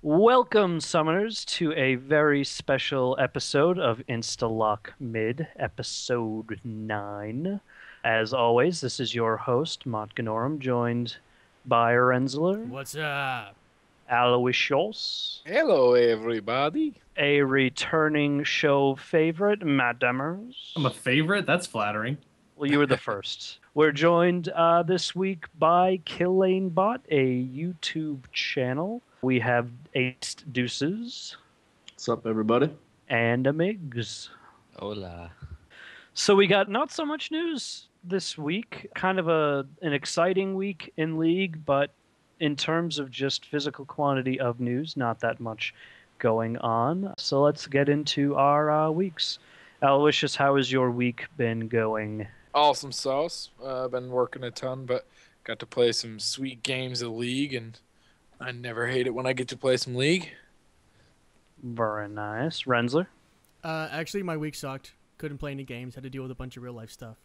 Welcome, summoners, to a very special episode of Instalock Mid, episode 9. As always, this is your host, Motgnarom, joined by Renzler, What's up? Aliwicious, Hello, everybody. a returning show favorite, Matt Demers. I'm a favorite? That's flattering. Well, you were the first. We're joined this week by Kilane Bot, a YouTube channel. We have Ace Deuces What's up, everybody? and a Migs. Hola. So we got not so much news this week. Kind of an exciting week in League, but in terms of just physical quantity of news, not that much going on. So let's get into our weeks. Aloysius, how has your week been going? Awesome sauce. I've been working a ton, but got to play some sweet games of League, and I never hate it when I get to play some League. Very nice. Renzler? Actually, my week sucked. Couldn't play any games. Had to deal with a bunch of real life stuff.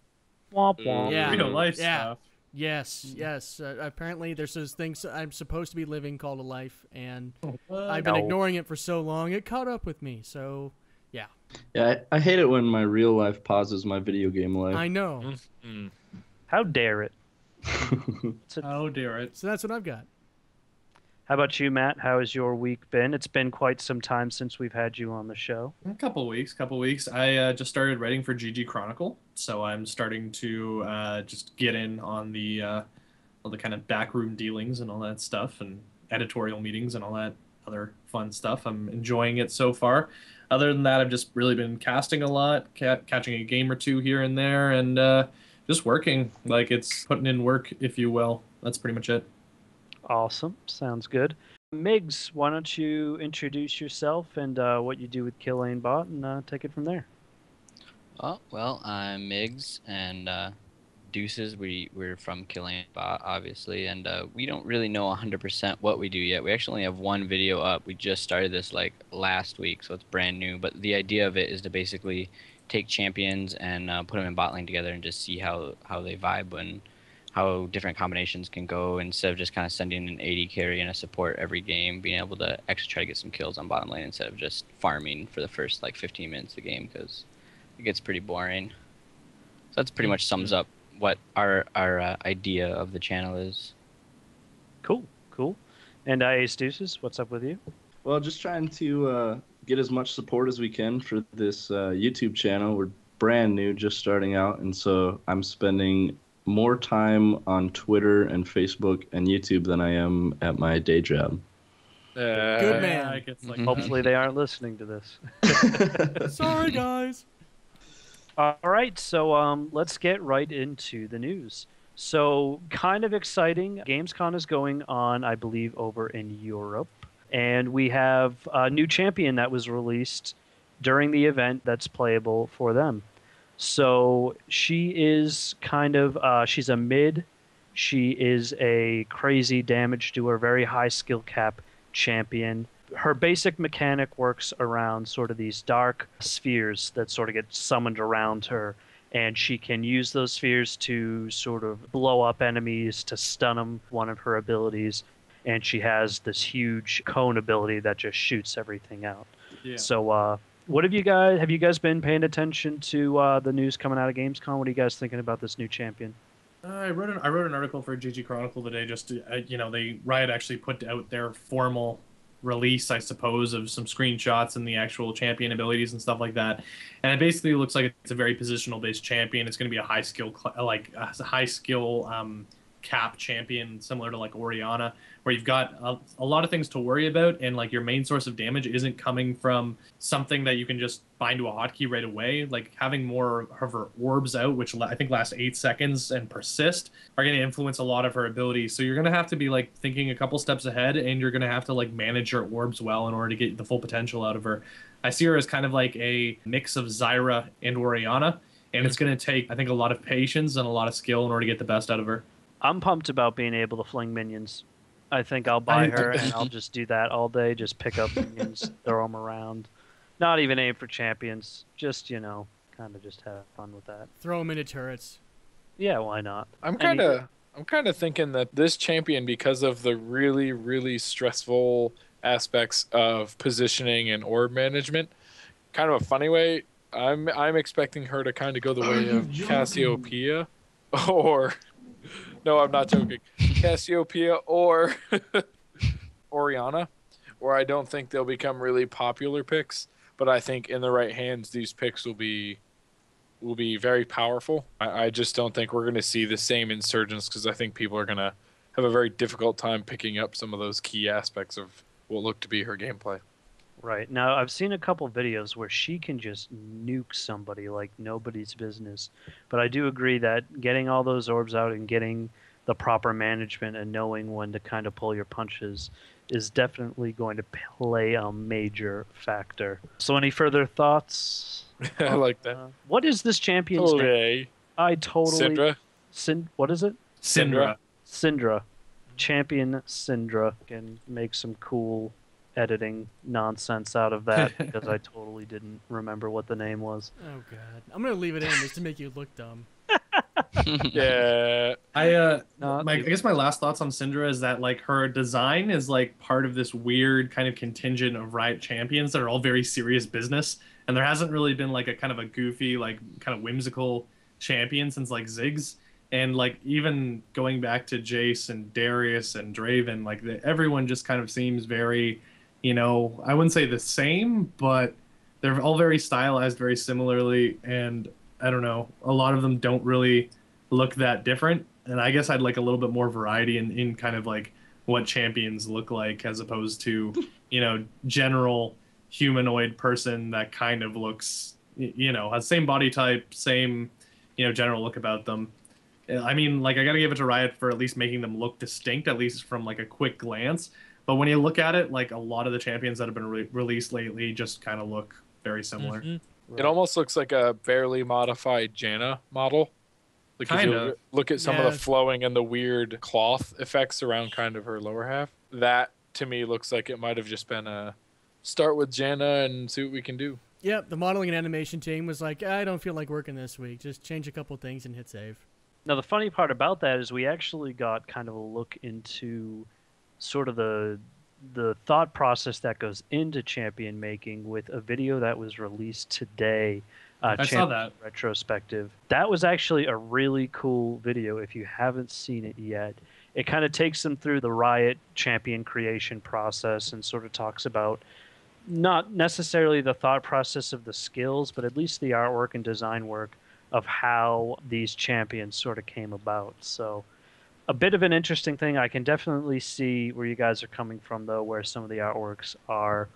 Womp womp. Yeah. Real life Yeah. stuff. Yes. Apparently, there's this thing I'm supposed to be living called a life, and What? I've been No. ignoring it for so long. It caught up with me. So, yeah. Yeah, I hate it when my real life pauses my video game life. I know. How dare it? Oh, dear it. So that's what I've got. How about you, Matt? How has your week been? It's been quite some time since we've had you on the show. A couple weeks. I just started writing for GG Chronicle, so I'm starting to just get in on the all the kind of backroom dealings and all that stuff, and editorial meetings and all that other fun stuff. I'm enjoying it so far. Other than that, I've just really been casting a lot, catching a game or two here and there, and just working. Like, it's putting in work, if you will. That's pretty much it. Awesome. Sounds good. Migs, why don't you introduce yourself and what you do with Kilane Bot and take it from there. Oh, well, I'm Migs, and Deuces, we're from Kilane Bot, obviously, and we don't really know 100% what we do yet. We actually only have one video up. We just started this, like, last week, so it's brand new. But the idea of it is to basically take champions and put them in bot lane together and just see how they vibe and how different combinations can go, instead of just kind of sending an AD carry and a support every game, being able to actually try to get some kills on bottom lane instead of just farming for the first like 15 minutes of the game, because it gets pretty boring. So that's pretty much sums up what our idea of the channel is. Cool. And Ace Deuces, what's up with you? Well, just trying to get as much support as we can for this YouTube channel. We're brand new, just starting out, and so I'm spending more time on Twitter and Facebook and YouTube than I am at my day job. Good man. Yeah, it gets like Hopefully they aren't listening to this. Sorry, guys. All right, so let's get right into the news. So, kind of exciting. Gamescom is going on, I believe, over in Europe. And we have a new champion that was released during the event that's playable for them. So she is kind of, she's a mid. She is a crazy damage doer, very high skill cap champion. Her basic mechanic works around sort of these dark spheres that sort of get summoned around her. And she can use those spheres to sort of blow up enemies, to stun them, one of her abilities. And she has this huge cone ability that just shoots everything out. Yeah. So, what have you guys been paying attention to the news coming out of Gamescom? What are you guys thinking about this new champion? I wrote an article for GG Chronicle today. Just to, Riot actually put out their formal release, I suppose, of some screenshots and the actual champion abilities and stuff like that. And it basically looks like it's a very positional based champion. It's going to be a high skill cap champion, similar to like Orianna, where you've got a lot of things to worry about, and like your main source of damage isn't coming from something that you can just bind to a hotkey right away. Like having more of her orbs out, which I think last 8 seconds and persist, are going to influence a lot of her abilities. So you're going to have to be like thinking a couple steps ahead, and you're going to have to like manage your orbs well in order to get the full potential out of her. I see her as kind of like a mix of Zyra and Orianna, and it's going to take, I think, a lot of patience and a lot of skill in order to get the best out of her. I'm pumped about being able to fling minions. I think I'll buy her and I'll just do that all day. Just pick up minions, throw them around. Not even aim for champions. Just, kind of just have fun with that. Throw them into turrets. Yeah, why not? I'm kind of thinking that this champion, because of the really, really stressful aspects of positioning and orb management. Kind of a funny way. I'm expecting her to kind of go the way of Cassiopeia, or no, I'm not joking. Cassiopeia or Oriana, where I don't think they'll become really popular picks, but I think in the right hands, these picks will be very powerful. I just don't think we're going to see the same insurgents because I think people are going to have a very difficult time picking up some of those key aspects of what look to be her gameplay. Right. Now, I've seen a couple videos where she can just nuke somebody like nobody's business. But I do agree that getting all those orbs out and getting the proper management and knowing when to kind of pull your punches is definitely going to play a major factor. So any further thoughts? I like that. What is this champion's name? Okay. I totally... Syndra. What is it? Syndra. Syndra. Champion Syndra. Can make some cool editing nonsense out of that because I totally didn't remember what the name was. Oh god, I'm gonna leave it in just to make you look dumb. Yeah. I guess my last thoughts on Syndra is that like her design is like part of this weird kind of contingent of Riot champions that are all very serious business, and there hasn't really been like a kind of a goofy, like kind of whimsical champion since like Ziggs. And like even going back to Jace and Darius and Draven, like everyone just kind of seems very, you know, I wouldn't say the same, but they're all very stylized very similarly, and I don't know, a lot of them don't really look that different, and I guess I'd like a little bit more variety in kind of like what champions look like as opposed to, you know, general humanoid person that kind of looks, you know, has same body type, same, you know, general look about them. I mean, like, I gotta give it to Riot for at least making them look distinct, at least from like a quick glance. But when you look at it, like a lot of the champions that have been released lately just kind of look very similar. Mm-hmm. It almost looks like a barely modified Janna model. Like if you look at some of the flowing and the weird cloth effects around kind of her lower half, that to me looks like it might have just been a start with Janna and see what we can do. Yep, the modeling and animation team was like, I don't feel like working this week. Just change a couple things and hit save. Now, the funny part about that is we actually got kind of a look into sort of the thought process that goes into champion making with a video that was released today. I saw that. Retrospective. That was actually a really cool video if you haven't seen it yet. It kind of takes them through the Riot champion creation process and sort of talks about not necessarily the thought process of the skills, but at least the artwork and design work of how these champions sort of came about. So a bit of an interesting thing. I can definitely see where you guys are coming from, though, where some of the artworks are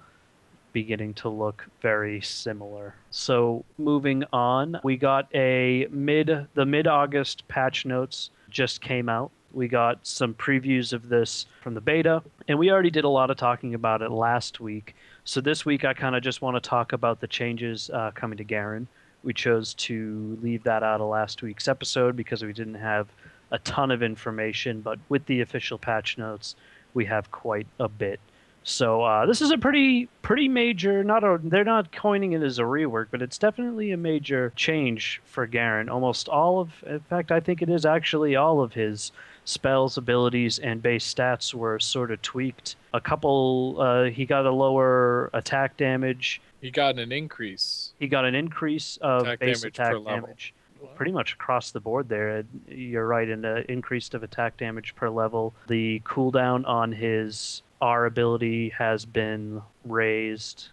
beginning to look very similar. So moving on, we got the mid-August patch notes just came out. We got some previews of this from the beta, and we already did a lot of talking about it last week. So this week I kind of just want to talk about the changes coming to Garen. We chose to leave that out of last week's episode because we didn't have a ton of information, but with the official patch notes, we have quite a bit. So this is a pretty major, they're not coining it as a rework, but it's definitely a major change for Garen. In fact, I think it is actually all of his spells, abilities, and base stats were sort of tweaked. A couple, he got a lower attack damage. He got an increase. He got an increase of base attack per level. damage. Pretty much across the board there. You're right, an increase of attack damage per level. The cooldown on his R ability has been raised.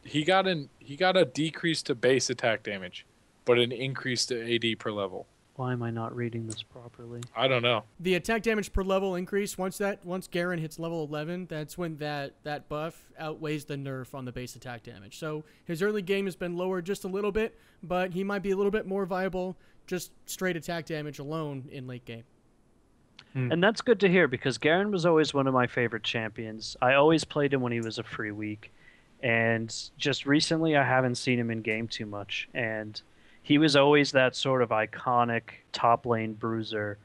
He got a decrease to base attack damage, but an increase to AD per level. Why am I not reading this properly? I don't know. The attack damage per level increase, once Garen hits level 11, that's when that buff outweighs the nerf on the base attack damage. So his early game has been lowered just a little bit, but he might be a little bit more viable just straight attack damage alone in late game. And that's good to hear because Garen was always one of my favorite champions. I always played him when he was a free week, and just recently I haven't seen him in game too much, and he was always that sort of iconic top lane bruiser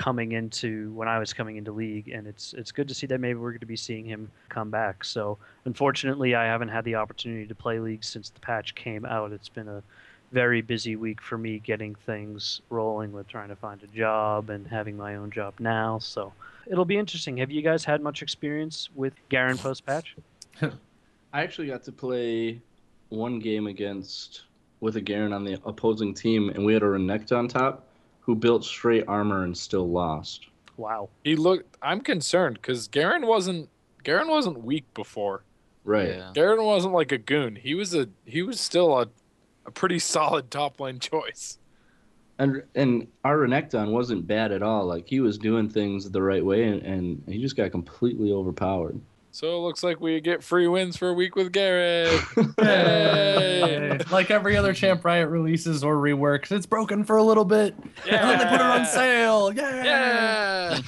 when I was coming into League, and it's good to see that maybe we're going to be seeing him come back. So unfortunately, I haven't had the opportunity to play League since the patch came out. It's been a very busy week for me getting things rolling with trying to find a job and having my own job now. So it'll be interesting. Have you guys had much experience with Garen post patch? I actually got to play one game with a Garen on the opposing team, and we had a Renekton on top who built straight armor and still lost. Wow. I'm concerned because Garen wasn't weak before. Right. Yeah. Garen wasn't like a goon. He was still a pretty solid top lane choice. And our Renekton wasn't bad at all. Like, he was doing things the right way, and he just got completely overpowered. So it looks like we get free wins for a week with Garen. Yay. Like every other Champ Riot releases or reworks, it's broken for a little bit, and then they put it on sale. Yeah.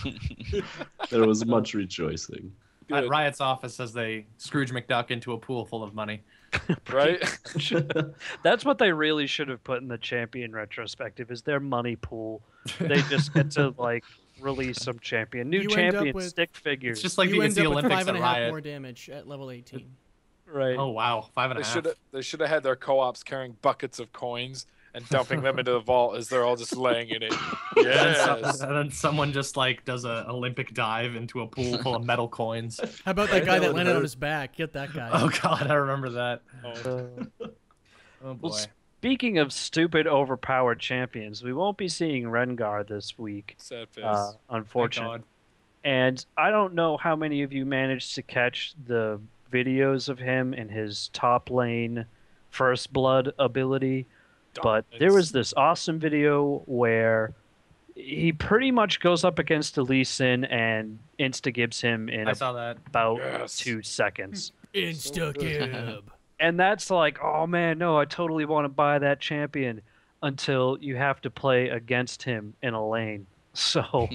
There was much rejoicing. At Good. Riot's office as they Scrooge McDuck into a pool full of money. Right? That's what they really should have put in the champion retrospective is their money pool. They just get to like release some champion, new You end up champion with- stick figures. It's just like you it's end the up with Olympics 5.5 at Riot. more damage at level 18. right. Oh wow, 5.5. They should have had their co-ops carrying buckets of coins and dumping them into the vault as they're all just laying in it. Yes. And then someone just like does a Olympic dive into a pool full of metal coins. How about that guy That that would landed on hurt. his back? Get that guy. Oh god, I remember that. Oh boy. Well, speaking of stupid, overpowered champions, we won't be seeing Rengar this week, Sad face. Thank unfortunately. God. And I don't know how many of you managed to catch the videos of him in his top lane first blood ability, but there was this awesome video where he pretty much goes up against a Lee Sin and insta-gibbs him in I saw that. about Yes. 2 seconds. Insta-gib. And that's like, oh man, no, I totally want to buy that champion until you have to play against him in a lane. So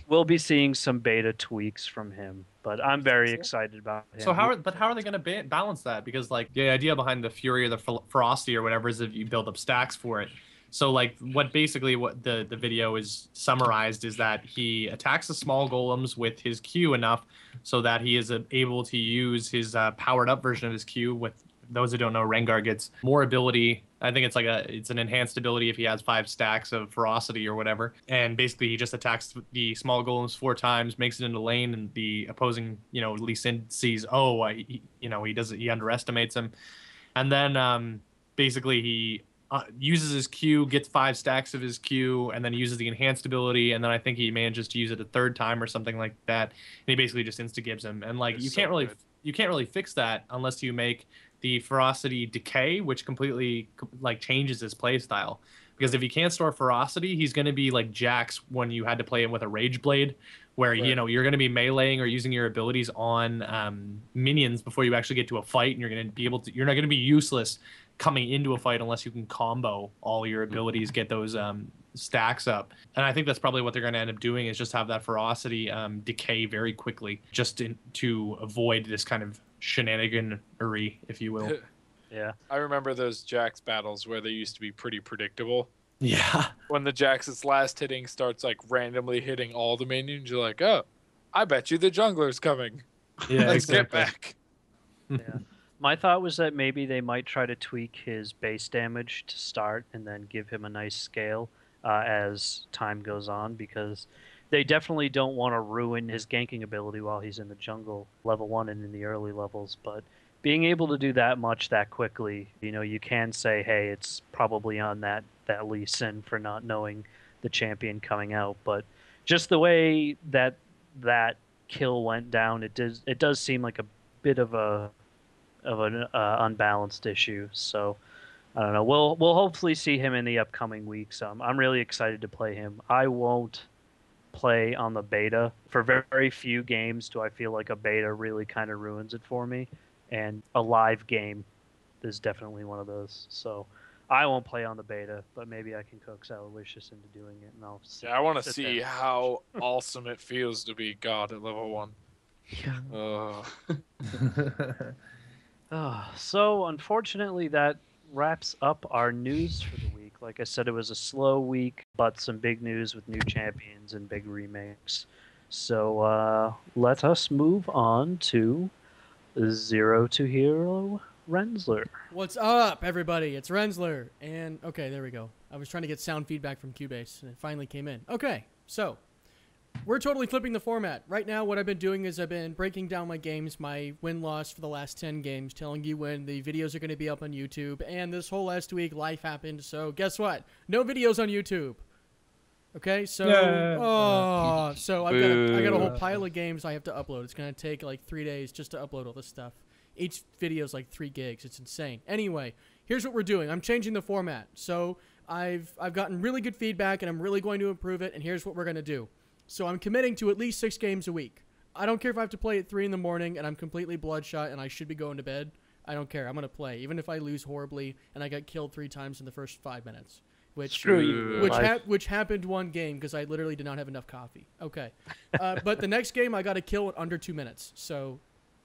we'll be seeing some beta tweaks from him, but I'm very excited about him. So how are they going to balance that? Because like the idea behind the Fury or the Ferocity or whatever is if you build up stacks for it. So like what the video is summarized is that he attacks the small golems with his Q enough so that he is able to use his powered up version of his Q. With those who don't know, Rengar gets more ability. I think it's an enhanced ability if he has 5 stacks of Ferocity or whatever. And basically he just attacks the small golems 4 times, makes it into lane, and the opposing, Lee Sin sees, he underestimates him. And then basically he uses his Q, gets 5 stacks of his Q, and then he uses the enhanced ability, and then I think he manages to use it a 3rd time or something like that. And he basically just insta-gives him. And like you can't really fix that unless you make the Ferocity decay, which completely like changes his play style. Because if he can't store Ferocity, he's going to be like Jax when you had to play him with a Rage Blade, where Right. you're going to be meleeing or using your abilities on minions before you actually get to a fight, and you're not going to be useless coming into a fight unless you can combo all your abilities, get those stacks up. And I think that's probably what they're going to end up doing is just have that Ferocity decay very quickly, just to avoid this kind of shenaniganery, if you will. Yeah. I remember those Jax battles where they used to be pretty predictable. Yeah. When the Jax's last hitting starts like randomly hitting all the minions, you're like, oh, I bet you the jungler's coming. Yeah, Let's get exactly. back. Yeah. My thought was that maybe they might try to tweak his base damage to start and then give him a nice scale as time goes on, because they definitely don't want to ruin his ganking ability while he's in the jungle level 1 and in the early levels. But being able to do that much that quickly, you can say, hey, it's probably on that Lee Sin for not knowing the champion coming out. But just the way that kill went down, it does seem like a bit of an unbalanced issue. So I don't know. We'll hopefully see him in the upcoming weeks. I'm really excited to play him. I won't play on the beta for very few games. Do I feel like a beta really kind of ruins it for me? And a live game is definitely one of those. So I won't play on the beta, but maybe I can coax Aliwicious into doing it, and I'll. Yeah, I want to sit see there. how awesome it feels to be God at level 1. So unfortunately, that wraps up our news for the week. Like I said, it was a slow week, but some big news with new champions and big remakes. So let us move on to Zero to Hero Renzler. What's up, everybody? It's Renzler. And, okay, there we go. I was trying to get sound feedback from Cubase, and it finally came in. Okay, so, We're totally flipping the format. Right now, what I've been doing is I've been breaking down my games, my win-loss for the last 10 games, telling you when the videos are going to be up on YouTube. And this whole last week, life happened, so guess what? No videos on YouTube. Okay, so so I got a whole pile of games I have to upload. It's going to take like 3 days just to upload all this stuff. Each video is like 3 gigs. It's insane. Anyway, here's what we're doing. I'm changing the format. So I've gotten really good feedback, and I'm really going to improve it, and here's what we're going to do. So I'm committing to at least 6 games a week. I don't care if I have to play at 3 in the morning and I'm completely bloodshot and I should be going to bed. I don't care. I'm going to play, even if I lose horribly and I got killed 3 times in the first 5 minutes. Which happened one game because I literally did not have enough coffee. Okay. But the next game I got to kill in under 2 minutes. So,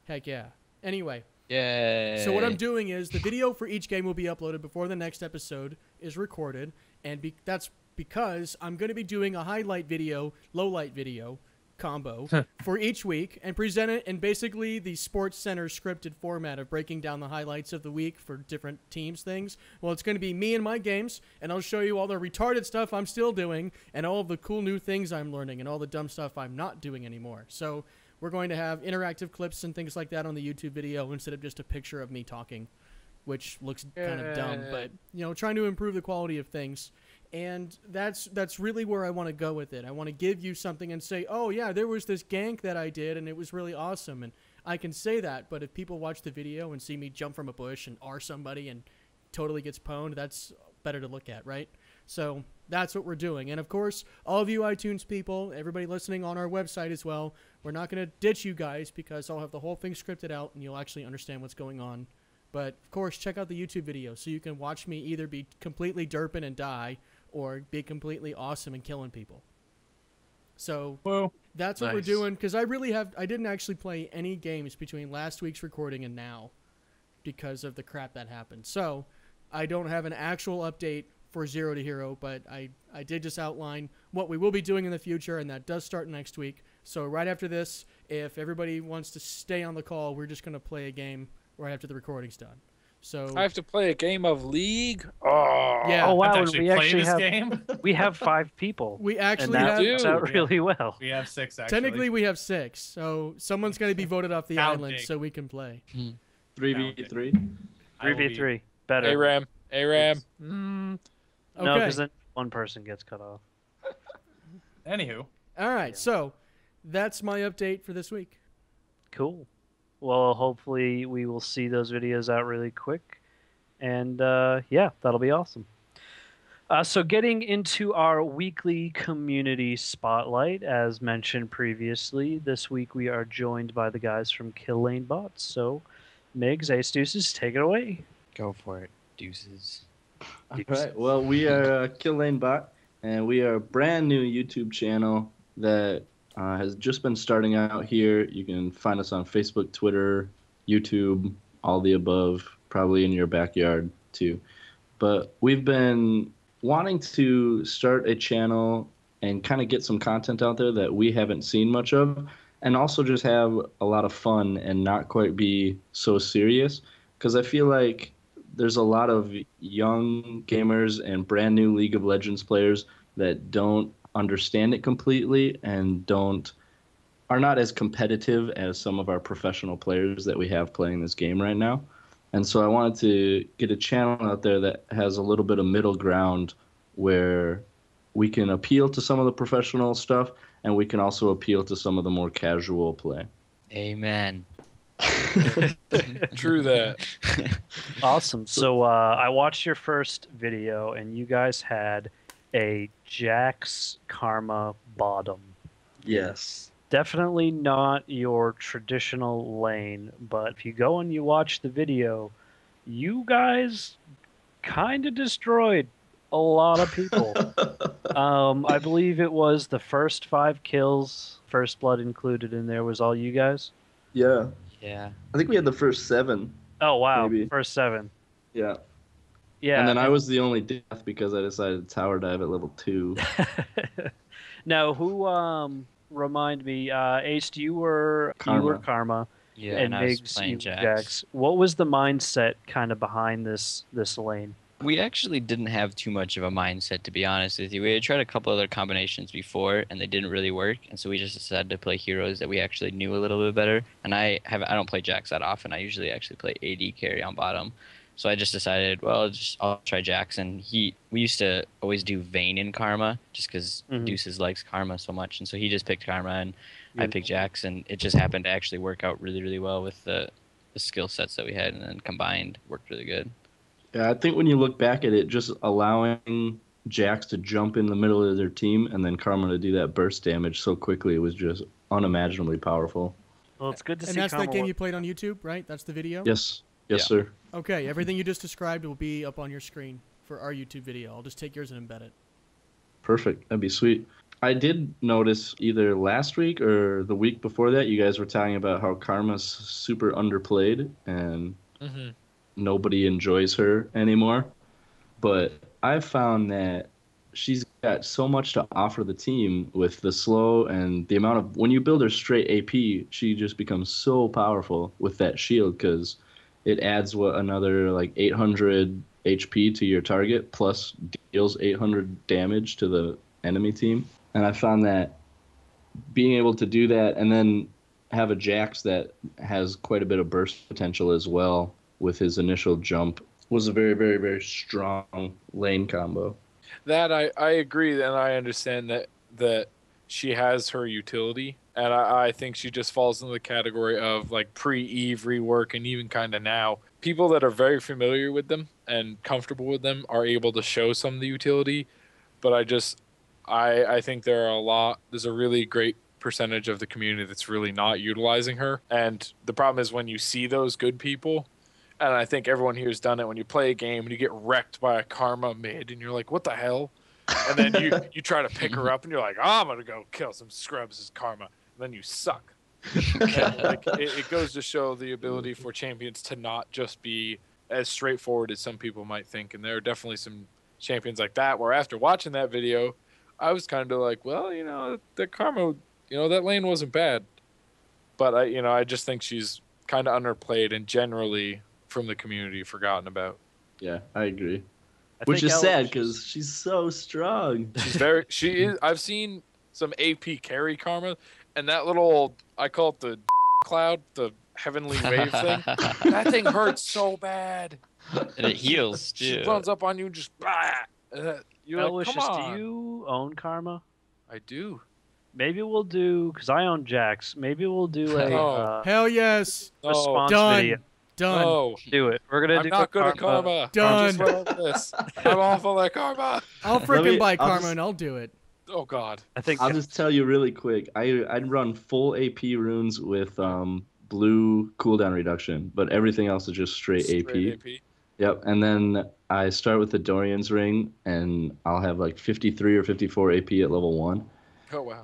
heck yeah. Anyway. Yay. So what I'm doing is the video for each game will be uploaded before the next episode is recorded. And that's because I'm going to be doing a highlight video, low light video combo for each week and present it in basically the Sports Center scripted format of breaking down the highlights of the week for different teams things. Well, it's going to be me and my games, and I'll show you all the retarded stuff I'm still doing and all of the cool new things I'm learning and all the dumb stuff I'm not doing anymore. So we're going to have interactive clips and things like that on the YouTube video instead of just a picture of me talking, which looks kind of dumb, but, you know, trying to improve the quality of things. And that's really where I want to go with it. I want to give you something and say, oh, yeah, there was this gank that I did, and it was really awesome. And I can say that, but if people watch the video and see me jump from a bush and R somebody and totally gets pwned, that's better to look at, right? So that's what we're doing. And, of course, all of you iTunes people, everybody listening on our website as well, we're not going to ditch you guys because I'll have the whole thing scripted out and you'll actually understand what's going on. But, of course, check out the YouTube video so you can watch me either be completely derping and die or be completely awesome and killing people. So that's what we're doing, because I didn't actually play any games between last week's recording and now because of the crap that happened. So I don't have an actual update for Zero to Hero, but I did just outline what we will be doing in the future, and that does start next week. So right after this, if everybody wants to stay on the call, we're just going to play a game right after the recording's done. So I have to play a game of League. Oh, yeah. Oh wow! We actually have game. We have 5 people. We actually and have. that works out really well. We have 6 actually. Technically, we have 6. So someone's going to be voted off the island so we can play. 3v3. 3v3. Better. ARAM. ARAM. No, Okay. because then one person gets cut off. Anywho. All right. So that's my update for this week. Cool. Well, hopefully we will see those videos out really quick. And yeah, that'll be awesome. So getting into our weekly community spotlight, as mentioned previously, this week we are joined by the guys from Kilane Bot. So, Migs, Ace Deuces, take it away. Go for it, deuces. All right. Well, we are Kilane Bot, and we are a brand new YouTube channel that has just been starting out here. You can find us on Facebook, Twitter, YouTube, all the above, probably in your backyard too. But we've been wanting to start a channel and kind of get some content out there that we haven't seen much of, and also just have a lot of fun and not quite be so serious, because I feel like there's a lot of young gamers and brand new League of Legends players that don't understand it completely and are not as competitive as some of our professional players that we have playing this game right now. And so I wanted to get a channel out there that has a little bit of middle ground where we can appeal to some of the professional stuff and we can also appeal to some of the more casual play. Amen. True that. Awesome. So I watched your first video, and you guys had a Jax Karma bottom. Yes. Definitely not your traditional lane, but if you go and you watch the video, you guys kind of destroyed a lot of people. I believe it was the first 5 kills, first blood included in there, was all you guys? Yeah. Yeah. I think we had the first 7. Oh, wow. Maybe. First 7. Yeah. Yeah. And then I was the only death because I decided to tower dive at level 2. Now, who remind me, Ace, you were Karma. Yeah, and I was Migs, playing you Jax. Jax. What was the mindset kind of behind this lane? We actually didn't have too much of a mindset, to be honest with you. We had tried a couple other combinations before, and they didn't really work. And so we just decided to play heroes that we actually knew a little bit better. And I don't play Jax that often. I usually actually play AD carry on bottom. So I just decided, well, I'll try Jax. And we used to always do Vayne in Karma, just because Deuces likes Karma so much. And so he just picked Karma, and I picked Jax, and it just happened to actually work out really, really well with the skill sets that we had, and then combined worked really good. Yeah, I think when you look back at it, just allowing Jax to jump in the middle of their team and then Karma to do that burst damage so quickly was just unimaginably powerful. Well, it's good to see. And that's Karma that game work. you played on YouTube, right? That's the video? Yes, Yeah. sir. Okay, everything you just described will be up on your screen for our YouTube video. I'll just take yours and embed it. Perfect. That'd be sweet. I did notice either last week or the week before that, you guys were talking about how Karma's super underplayed and nobody enjoys her anymore. But I've found that she's got so much to offer the team with the slow and the amount of... When you build her straight AP, she just becomes so powerful with that shield because it adds, another like 800 HP to your target plus deals 800 damage to the enemy team. And I found that being able to do that and then have a Jax that has quite a bit of burst potential as well with his initial jump was a very, very, very strong lane combo. That I agree, and I understand that she has her utility, and I think she just falls into the category of like pre-Eve rework, and even kind of now. People that are very familiar with them and comfortable with them are able to show some of the utility, but I think there's a really great percentage of the community that's really not utilizing her. And the problem is when you see those good people, and I think everyone here has done it, when you play a game and you get wrecked by a Karma mid and you're like, what the hell? And then you try to pick her up and you're like, oh, I'm going to go kill some scrubs as Karma. And then you suck. And, like, it goes to show the ability for champions to not just be as straightforward as some people might think. And there are definitely some champions like that where after watching that video, I was kind of like, well, the Karma, that lane wasn't bad. But I just think she's kind of underplayed and generally from the community forgotten about. Yeah, I agree. Which is sad because she's so strong. She is. I've seen some AP carry Karma, and that little, I call it the cloud, the heavenly wave thing. That thing hurts so bad. And it heals too. She runs up on you and just you're like, come on. Do you own Karma? I do. Maybe we'll do, because I own Jax. Maybe we'll do a hell yes. response Done. video. Done. No. Do it. We're gonna I'm do. not good at Karma. Done. I'm awful at Karma. I'll freaking buy Karma and I'll do it. Oh God. I think I'll just tell you really quick. I'd run full AP runes with blue cooldown reduction, but everything else is just straight AP. Yep, and then I start with the Dorian's Ring, and I'll have like 53 or 54 AP at level 1. Oh wow.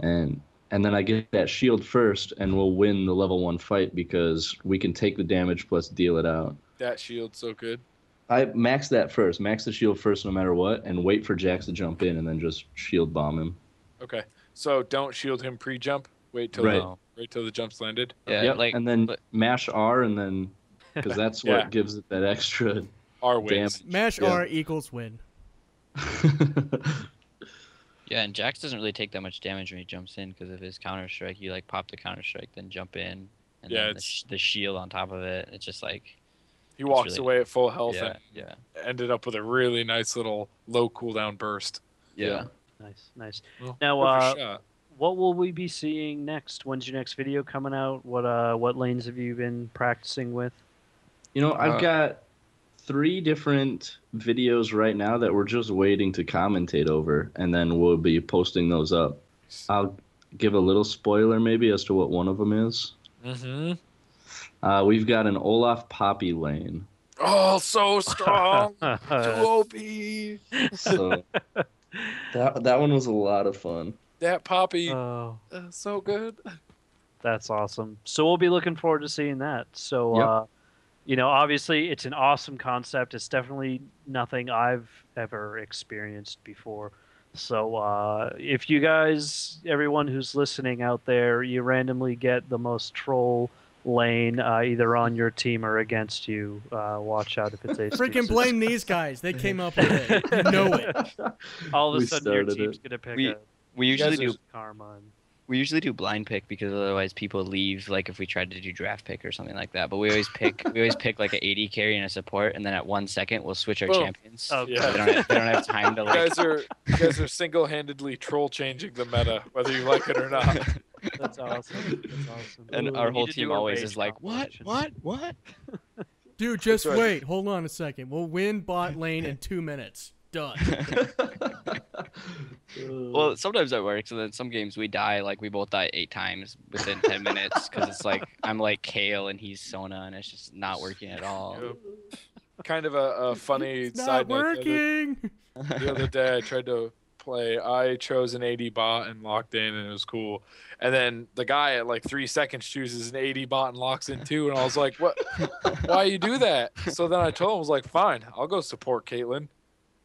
And then I get that shield first, and we'll win the level 1 fight because we can take the damage plus deal it out. That shield's so good. I max that first. Max the shield first no matter what, and wait for Jax to jump in, and then just shield bomb him. Okay. So don't shield him pre-jump. Wait till the jump's landed. Yeah, yep. And then mash R, and then because that's what gives it that extra R wins. damage. Mash R equals win. Yeah, and Jax doesn't really take that much damage when he jumps in because of his counter strike. You like pop the counter strike, then jump in, and then the shield on top of it. It's just like he walks away at full health and yeah. ended up with a really nice little low cooldown burst. Yeah. Nice. Well, Now, what will we be seeing next? When's your next video coming out? What lanes have you been practicing with? I've got 3 different videos right now that we're just waiting to commentate over, and then we'll be posting those up. I'll give a little spoiler maybe as to what one of them is. We've got an Olaf Poppy lane. Oh, so strong. Too OP. So that one was a lot of fun. That Poppy, so good. That's awesome. So we'll be looking forward to seeing that. So, obviously it's an awesome concept. It's definitely nothing I've ever experienced before. So if you guys, everyone who's listening out there, you randomly get the most troll lane, either on your team or against you. Watch out if it's ace Freaking deuces. blame these guys. They came up with it. You know it. All of a We sudden, your started team's it. gonna pick We a we usually guys are- do karma. And... we usually do blind pick because otherwise people leave. Like if we tried to do draft pick or something like that. But we always pick like an AD carry and a support, and then at 1 second we'll switch our Boom. champions. Oh, So yeah. they don't have time to You like. guys are single-handedly troll changing the meta, whether you like it or not. That's awesome. That's awesome. And We our need whole to team do a always rage is like, what, compilation. what? Dude, just That's right. wait. Hold on a second. We'll win bot lane in 2 minutes. Done. Well, sometimes that works, and then some games we die. Like we both die 8 times within 10 minutes because it's like I'm like Kale and he's Sona, and it's just not working at all. Yep. Kind of a funny It's not side note. working. The other day I tried to play. I chose an AD bot and locked in, and it was cool. And then the guy at like 3 seconds chooses an AD bot and locks in too. And I was like, "What? Why you do that?" So then I told him, I was like, "Fine, I'll go support Caitlyn."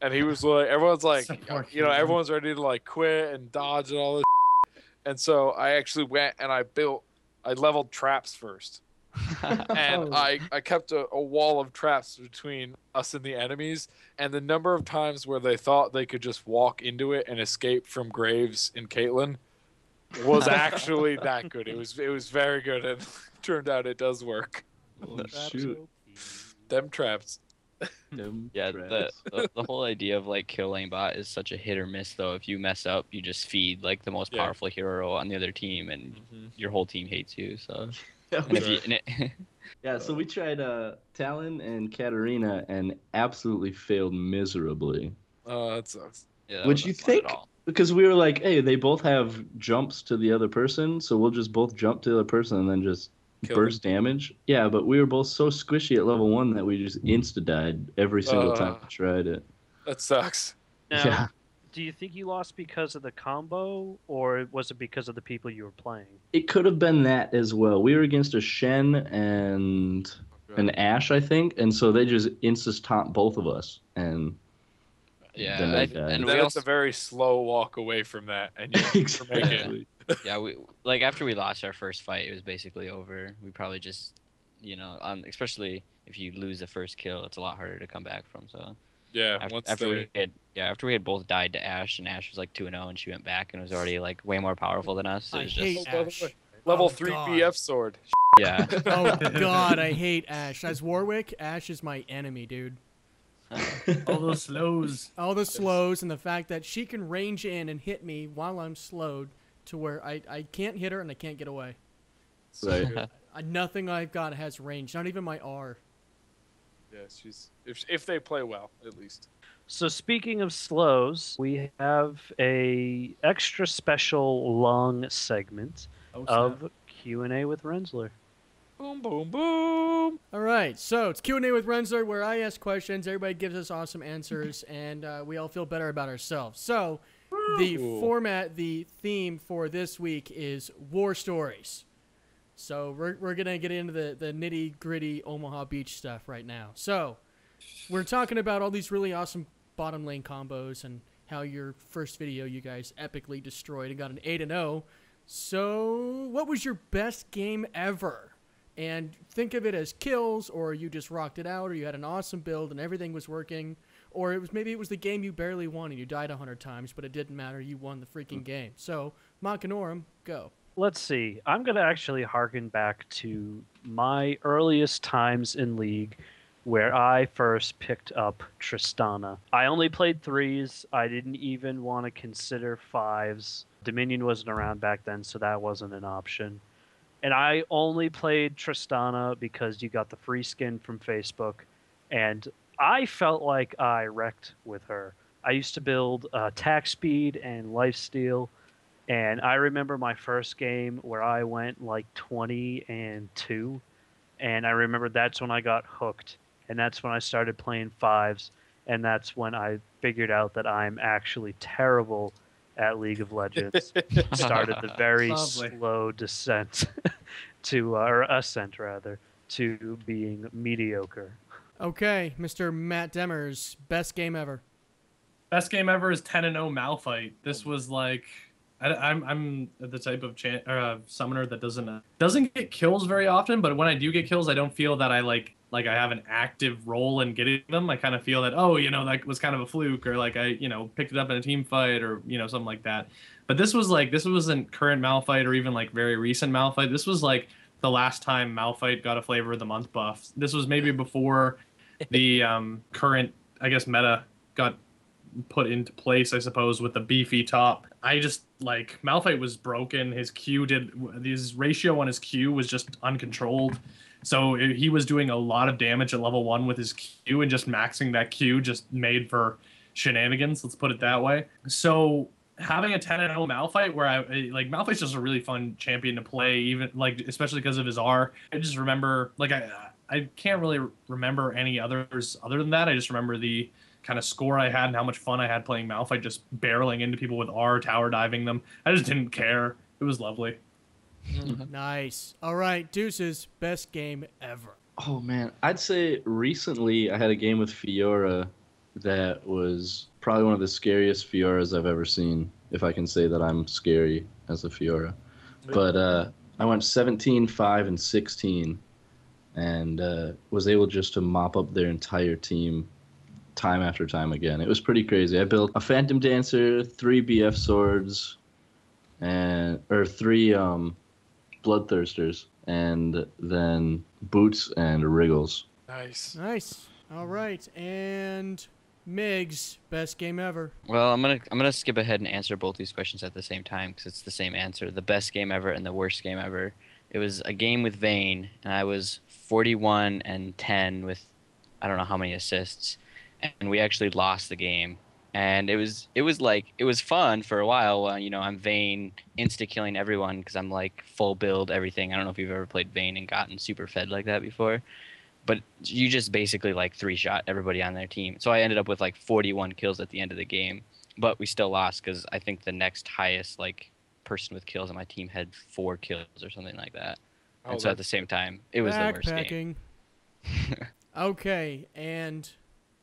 And he was like, everyone's like, Support you know, Caitlyn. everyone's ready to like quit and dodge and all this. And so I actually went and I leveled traps first. And I kept a wall of traps between us and the enemies, and the number of times where they thought they could just walk into it and escape from Graves and Caitlyn was actually that good. It was very good, and turned out it does work. Oh, shoot. Them traps. Them Yeah, traps. the whole idea of like Kilane Bot is such a hit or miss though. If you mess up, you just feed like the most Yeah. powerful hero on the other team, and Mhm. your whole team hates you. So Yeah, and if you, and it, yeah, so we tried Talon and Katarina and absolutely failed miserably. Oh, that sucks. yeah, that Which wasn't you fun at think- all. Because we were like, hey, they both have jumps to the other person, so we'll just both jump to the other person and then just Kill burst damage. Yeah, but we were both so squishy at level 1 that we just insta-died every single time we tried it. That sucks. Now, Yeah. do you think you lost because of the combo, or was it because of the people you were playing? It could have been that as well. We were against a Shen and an Ashe, I think, and so they just insta-stomped both of us. And Yeah, Then I, they died. and Then we it's a very slow walk away from that, and you make it. exactly. yeah, we like after we lost our first fight, it was basically over. We probably just, especially if you lose the first kill, it's a lot harder to come back from. So Yeah, after we had both died to Ashe, and Ashe was like 2-0, and she went back and was already like way more powerful than us. It I was hate just by the Ashe. way, level Oh, 3 God. BF sword. yeah. Oh God, I hate Ashe. As Warwick, Ashe is my enemy, dude. All those slows. All the slows and the fact that she can range in and hit me while I'm slowed to where I can't hit her and I can't get away. Right. Nothing I've got has range, not even my R. Yeah, she's if they play well, at least. So speaking of slows, we have a extra special long segment Oh, of Q&A with Renzler. Boom, boom, boom. All right, so it's Q&A with Renzler, where I ask questions, everybody gives us awesome answers, and we all feel better about ourselves. So the format, the theme for this week is war stories. So we're gonna get into the nitty gritty Omaha Beach stuff right now. So we're talking about all these really awesome bottom lane combos and how your first video you guys epically destroyed and got an 8-0. So what was your best game ever? And think of it as kills, or you just rocked it out, or you had an awesome build and everything was working, or maybe it was the game you barely won and you died 100 times, but it didn't matter. You won the freaking game. So Motgnarom, go. Let's see. I'm going to actually harken back to my earliest times in League where I first picked up Tristana. I only played 3s. I didn't even want to consider 5s. Dominion wasn't around back then, so that wasn't an option. And I only played Tristana because you got the free skin from Facebook, and I felt like I wrecked with her. I used to build attack speed and lifesteal, and I remember my first game where I went like 20-2, and I remember that's when I got hooked, and that's when I started playing 5s, and that's when I figured out that I'm actually terrible at League of Legends. Started the very Lovely. slow descent or ascent rather, to being mediocre. Okay, Mr. Matt Demers, best game ever. Best game ever is 10-0 Malphite. This was like I'm the type of summoner that doesn't get kills very often, but when I do get kills, I don't feel that I like I have an active role in getting them. I kind of feel that, oh, that was kind of a fluke, or like I picked it up in a team fight, or something like that. But this wasn't current Malphite or even like very recent Malphite. This was like the last time Malphite got a flavor of the month buff. This was maybe before the current, I guess, meta got put into place, I suppose, with the beefy top. I just like Malphite was broken. His ratio on his Q was just uncontrolled. So he was doing a lot of damage at level 1 with his Q, and just maxing that Q just made for shenanigans, let's put it that way. So having a 10-0 Malphite, where Malphite's just a really fun champion to play, even especially because of his R. I just remember I can't really remember any others other than that. I just remember the kind of score I had and how much fun I had playing Malphite, just barreling into people with R, tower diving them. I just didn't care. It was lovely. Nice. All right, Deuces, best game ever. Oh man, I'd say recently I had a game with Fiora that was probably one of the scariest Fioras I've ever seen, if I can say that I'm scary as a Fiora. But I went 17, 5, and 16, and was able just to mop up their entire team time after time again. It was pretty crazy. I built a Phantom Dancer, 3 BF swords, or 3 Bloodthirsters, and then boots and wriggles. Nice. All right, and Migs, best game ever. Well, I'm gonna skip ahead and answer both these questions at the same time because it's the same answer. The best game ever and the worst game ever. It was a game with Vayne, and I was 41 and 10 with I don't know how many assists, and we actually lost the game. And it was fun for a while. I'm Vayne, insta-killing everyone because I'm like full build everything. I don't know if you've ever played Vayne and gotten super fed like that before. But you just basically like 3-shot everybody on their team. So I ended up with like 41 kills at the end of the game. But we still lost because I think the next highest person with kills on my team had 4 kills or something like that. And so at the same time, it was the worst game. Okay, and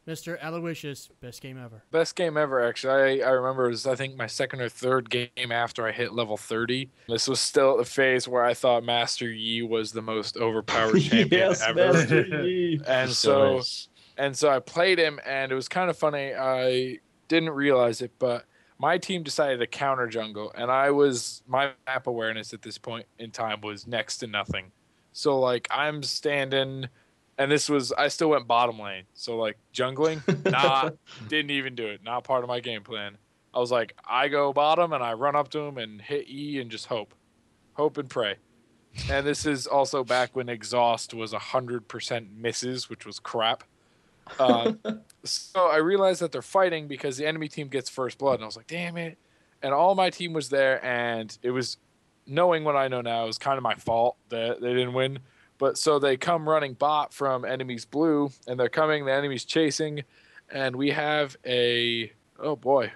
Mr. Aliwicious, best game ever. Best game ever, actually. I remember it was, I think, my second or third game after I hit level 30. This was still a phase where I thought Master Yi was the most overpowered champion ever. Master Yi. And so I played him, and it was kind of funny. I didn't realize it, but my team decided to counter jungle, and my map awareness at this point in time was next to nothing. So I'm standing. And I still went bottom lane. So, jungling, didn't even do it. Not part of my game plan. I was like, I go bottom, and I run up to him and hit E and just hope. Hope and pray. And this is also back when exhaust was 100% misses, which was crap. So I realized that they're fighting because the enemy team gets first blood. And I was like, damn it. And all my team was there, and it was, knowing what I know now, it was kind of my fault that they didn't win. But so they come running bot from enemies blue, and they're coming, the enemy's chasing, and we have oh boy,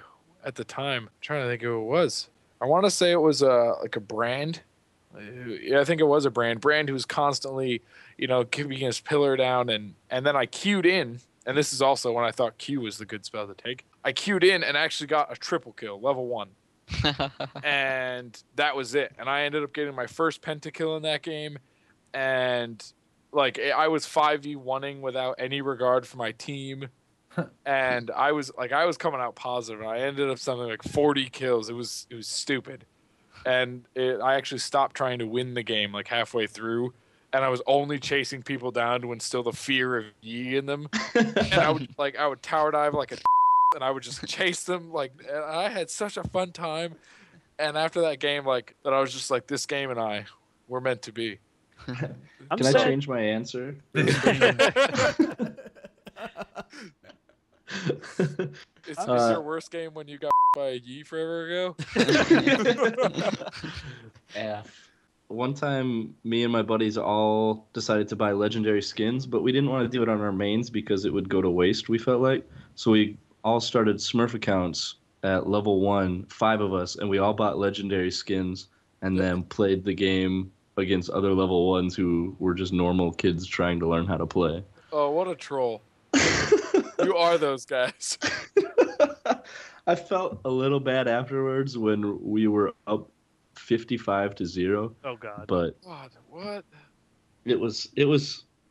at the time, I'm trying to think who it was. I want to say it was a brand. Yeah, I think it was a brand who's constantly, keeping his pillar down, and then I queued in, and this is also when I thought Q was the good spell to take. I queued in and actually got a triple kill, level 1. And that was it. And I ended up getting my first pentakill in that game. And I was 5v1ing without any regard for my team, and I was coming out positive. And I ended up something like 40 kills. It was stupid, and I actually stopped trying to win the game halfway through, and I was only chasing people down to instill the fear of Yi in them. And I would tower dive like a, and I would just chase them and I had such a fun time. And after that game, that I was just like, this game and I were meant to be. Can I change my answer? Is your worst game when you got by a Yi forever ago? Yeah. One time, me and my buddies all decided to buy legendary skins, but we didn't want to do it on our mains because it would go to waste, we felt like. So we all started Smurf accounts at level 1, 5 of us, and we all bought legendary skins and then played the game against other level 1s who were just normal kids trying to learn how to play. Oh, what a troll. You are those guys. I felt a little bad afterwards when we were up 55-0, Oh God. but What? it was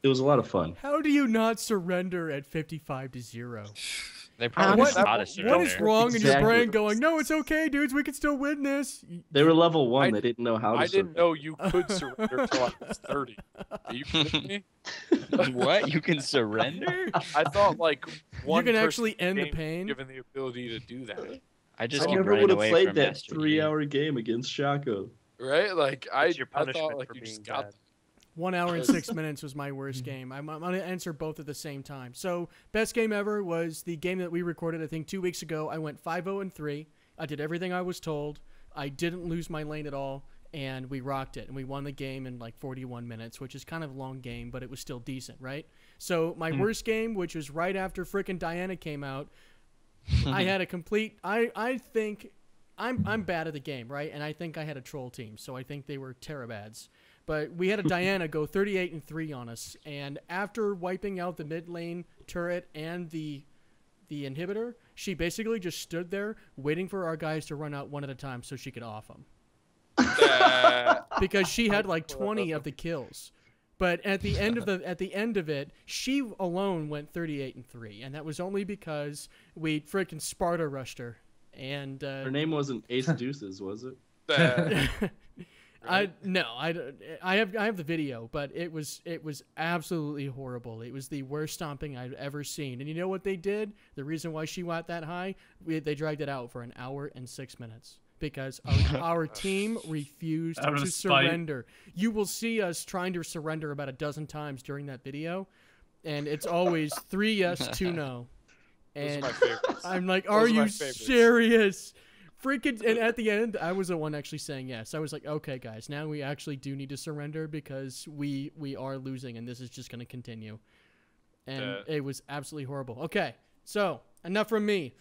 a lot of fun. How do you not surrender at 55-0? They probably What- just taught us What is surrender. wrong in your Exactly. brain going, no, it's okay, dudes, we can still win this? They were level 1. I- They didn't know how to I didn't surrender. know you could surrender until I was 30. Are you kidding me? What? You can surrender? I thought like one can person actually end the game pain? given the ability to do that, I just I keep never running would have away played from that Master 3-hour game against Shaco. right? Like I It's your I punishment thought like for you being just got bad. 1 hour and 6 minutes was my worst game. I'm going to answer both at the same time. So, best game ever was the game that we recorded, I think, 2 weeks ago. I went 5-0-3. I did everything I was told. I didn't lose my lane at all, and we rocked it. And we won the game in like 41 minutes, which is kind of a long game, but it was still decent, right? So, my worst game, which was right after frickin' Diana came out, I had a complete... I think... I'm bad at the game, right? And I think I had a troll team, so I think they were Terabads. But we had a Diana go 38-3 on us, and after wiping out the mid lane turret and the inhibitor, she basically just stood there waiting for our guys to run out one at a time so she could off them. Because she had like 20 of the kills. But at the end of it, she alone went 38-3, and that was only because we freaking Sparta rushed her. And Her name wasn't Ace Deuces, was it? I have the video, but it was absolutely horrible. It was the worst stomping I've ever seen. And you know what they did? The reason why she went that high, they dragged it out for 1 hour and 6 minutes because our team refused Out of to spite. surrender. You will see us trying to surrender about a dozen times during that video, and it's always 3 yes, 2 no. Those are And my favorites. I'm like, Those are are my you favorites. serious? Freaking! And at the end, I was the one actually saying yes. I was like, okay, guys, now we actually do need to surrender because we are losing, and this is just going to continue. And it was absolutely horrible. Okay, so enough from me.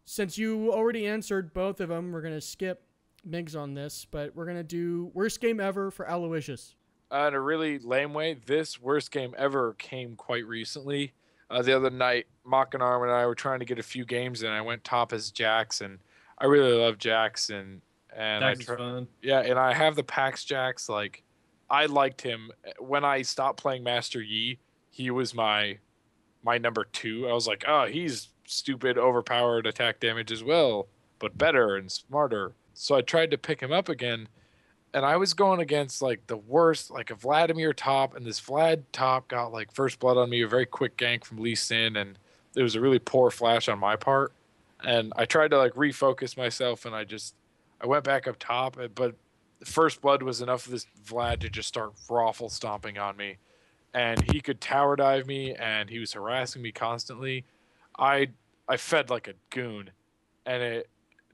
Since you already answered both of them, we're going to skip Migs on this, but we're going to do worst game ever for Aliwicious. In a really lame way, this worst game ever came quite recently. The other night, Motgnarom and I were trying to get a few games in. I went top as Jax, and I really love Jax, and Jax is fun. yeah, and I have the Pax Jax. Like, I liked him when I stopped playing Master Yi. He was my number 2. I was like, oh, he's stupid, overpowered attack damage as well, but better and smarter. So I tried to pick him up again, and I was going against like the worst, like a Vladimir top, and this Vlad top got like first blood on me, a very quick gank from Lee Sin, and it was a really poor flash on my part. And I tried to like refocus myself, and I went back up top, but the first blood was enough of this Vlad to just start raffle stomping on me, and he could tower dive me, and he was harassing me constantly. I fed like a goon, and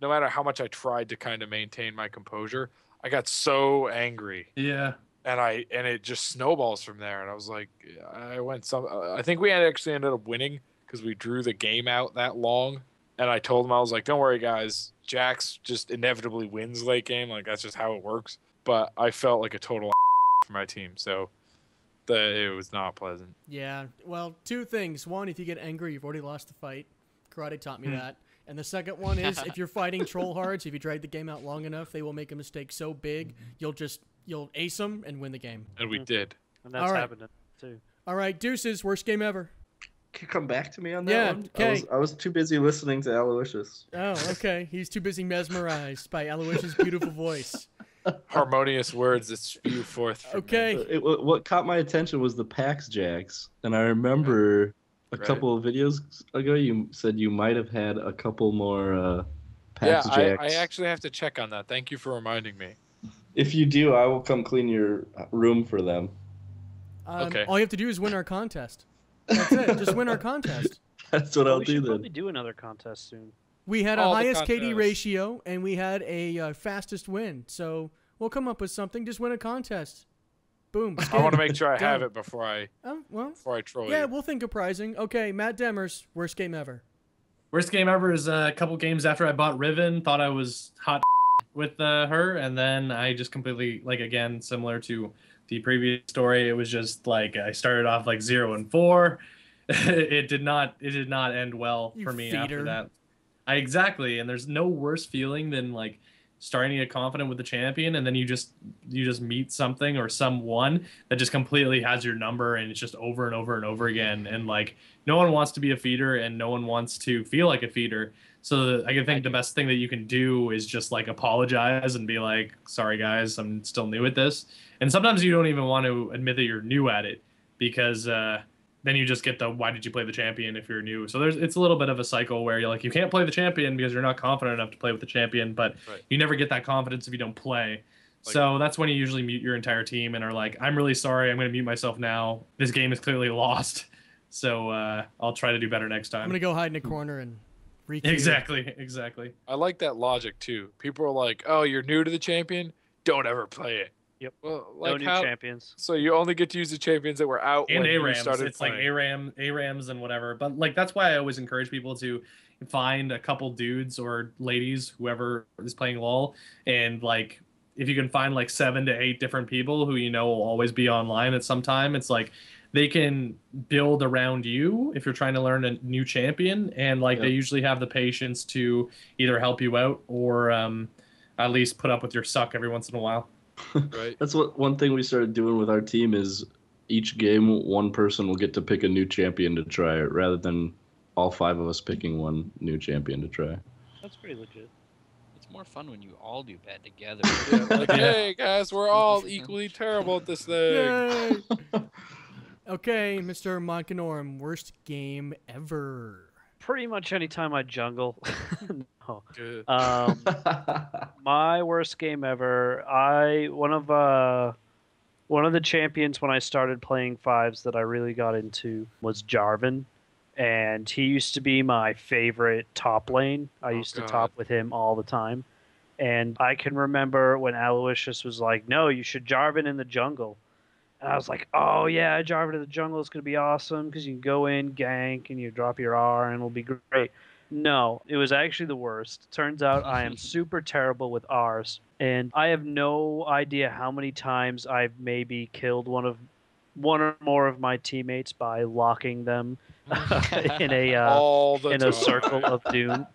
no matter how much I tried to kind of maintain my composure, I got so angry, Yeah. and it just snowballs from there. And I was like, I think we actually ended up winning because we drew the game out that long. And I told him, I was like, don't worry, guys, Jax just inevitably wins late game. Like, that's just how it works. But I felt like a total for my team, so it was not pleasant. Yeah, well, 2 things. One, if you get angry, you've already lost the fight. Karate taught me that. And the second one is if you're fighting troll hards, if you drag the game out long enough, they will make a mistake so big, you'll ace them and win the game. And we did. And that's All right. happening too. All right, Deuces, worst game ever. Can you come back to me on that Yeah, one? okay. I was too busy listening to Aliwicious. Oh, okay. He's too busy mesmerized by Aliwicious' beautiful voice. Harmonious words that spew forth from me. Okay. What caught my attention was the Pax Jax, and I remember a Right. couple of videos ago you said you might have had a couple more Yeah, Pax Jax. I actually have to check on that. Thank you for reminding me. If you do, I will come clean your room for them. Okay. All you have to do is win our contest. That's it. Just win our contest. That's what Well, I'll we do should then. probably do another contest soon. We had a All the highest KD contests. ratio, and we had a fastest win. So we'll come up with something. Just win a contest. Boom. I want to make sure I have Done. it before I Well, troll yeah, you. we'll think of pricing. Okay, Matt Demers, worst game ever. Worst game ever is a couple games after I bought Riven. Thought I was hot with her, and then I just completely, like, again, similar to the previous story, it was just like I started off like 0-4. It did not end well You for me feeder. after that. Exactly, and there's no worse feeling than like starting to get confident with the champion, and then you just meet something or someone that just completely has your number, and it's just over and over and over again. And like no one wants to be a feeder, and no one wants to feel like a feeder. So I think the best thing that you can do is just like apologize and be like, sorry guys, I'm still new at this. And sometimes you don't even want to admit that you're new at it, because then you just get the why did you play the champion if you're new. So it's a little bit of a cycle where you're like, you can't play the champion because you're not confident enough to play with the champion, but you never get that confidence if you don't play. So that's when you usually mute your entire team and are like, I'm really sorry, I'm going to mute myself now. This game is clearly lost. So I'll try to do better next time. I'm going to go hide in a corner and re-queue. Exactly. I like that logic too. People are like, oh, you're new to the champion? Don't ever play it. Yep. Well, like no new champions. So you only get to use the champions that were out and when ARAMs. You started it's playing. like ARAMs and whatever. But like that's why I always encourage people to find a couple dudes or ladies, whoever is playing LoL, and like if you can find like 7 to 8 different people who you know will always be online at some time, it's like they can build around you if you're trying to learn a new champion, and like they usually have the patience to either help you out or at least put up with your suck every once in a while. Right. That's one thing we started doing with our team is each game one person will get to pick a new champion to try, rather than all 5 of us picking one new champion to try. That's pretty legit. It's more fun when you all do bad together. Like, hey guys, we're all equally terrible at this thing. Yay! Okay, Mr. Motgnarom, worst game ever. Pretty much any time I jungle. No. Good. My worst game ever. One of the champions when I started playing fives that I really got into was Jarvan, and he used to be my favorite top lane. I used to top with him all the time, and I can remember when Aliwicious was like, "No, you should Jarvan in the jungle." And I was like, oh, yeah, Jarvan in the jungle is going to be awesome because you can go in, gank, and you drop your R, and it'll be great. No, it was actually the worst. Turns out I am super terrible with Rs, and I have no idea how many times I've maybe killed one or more of my teammates by locking them in a circle of doom.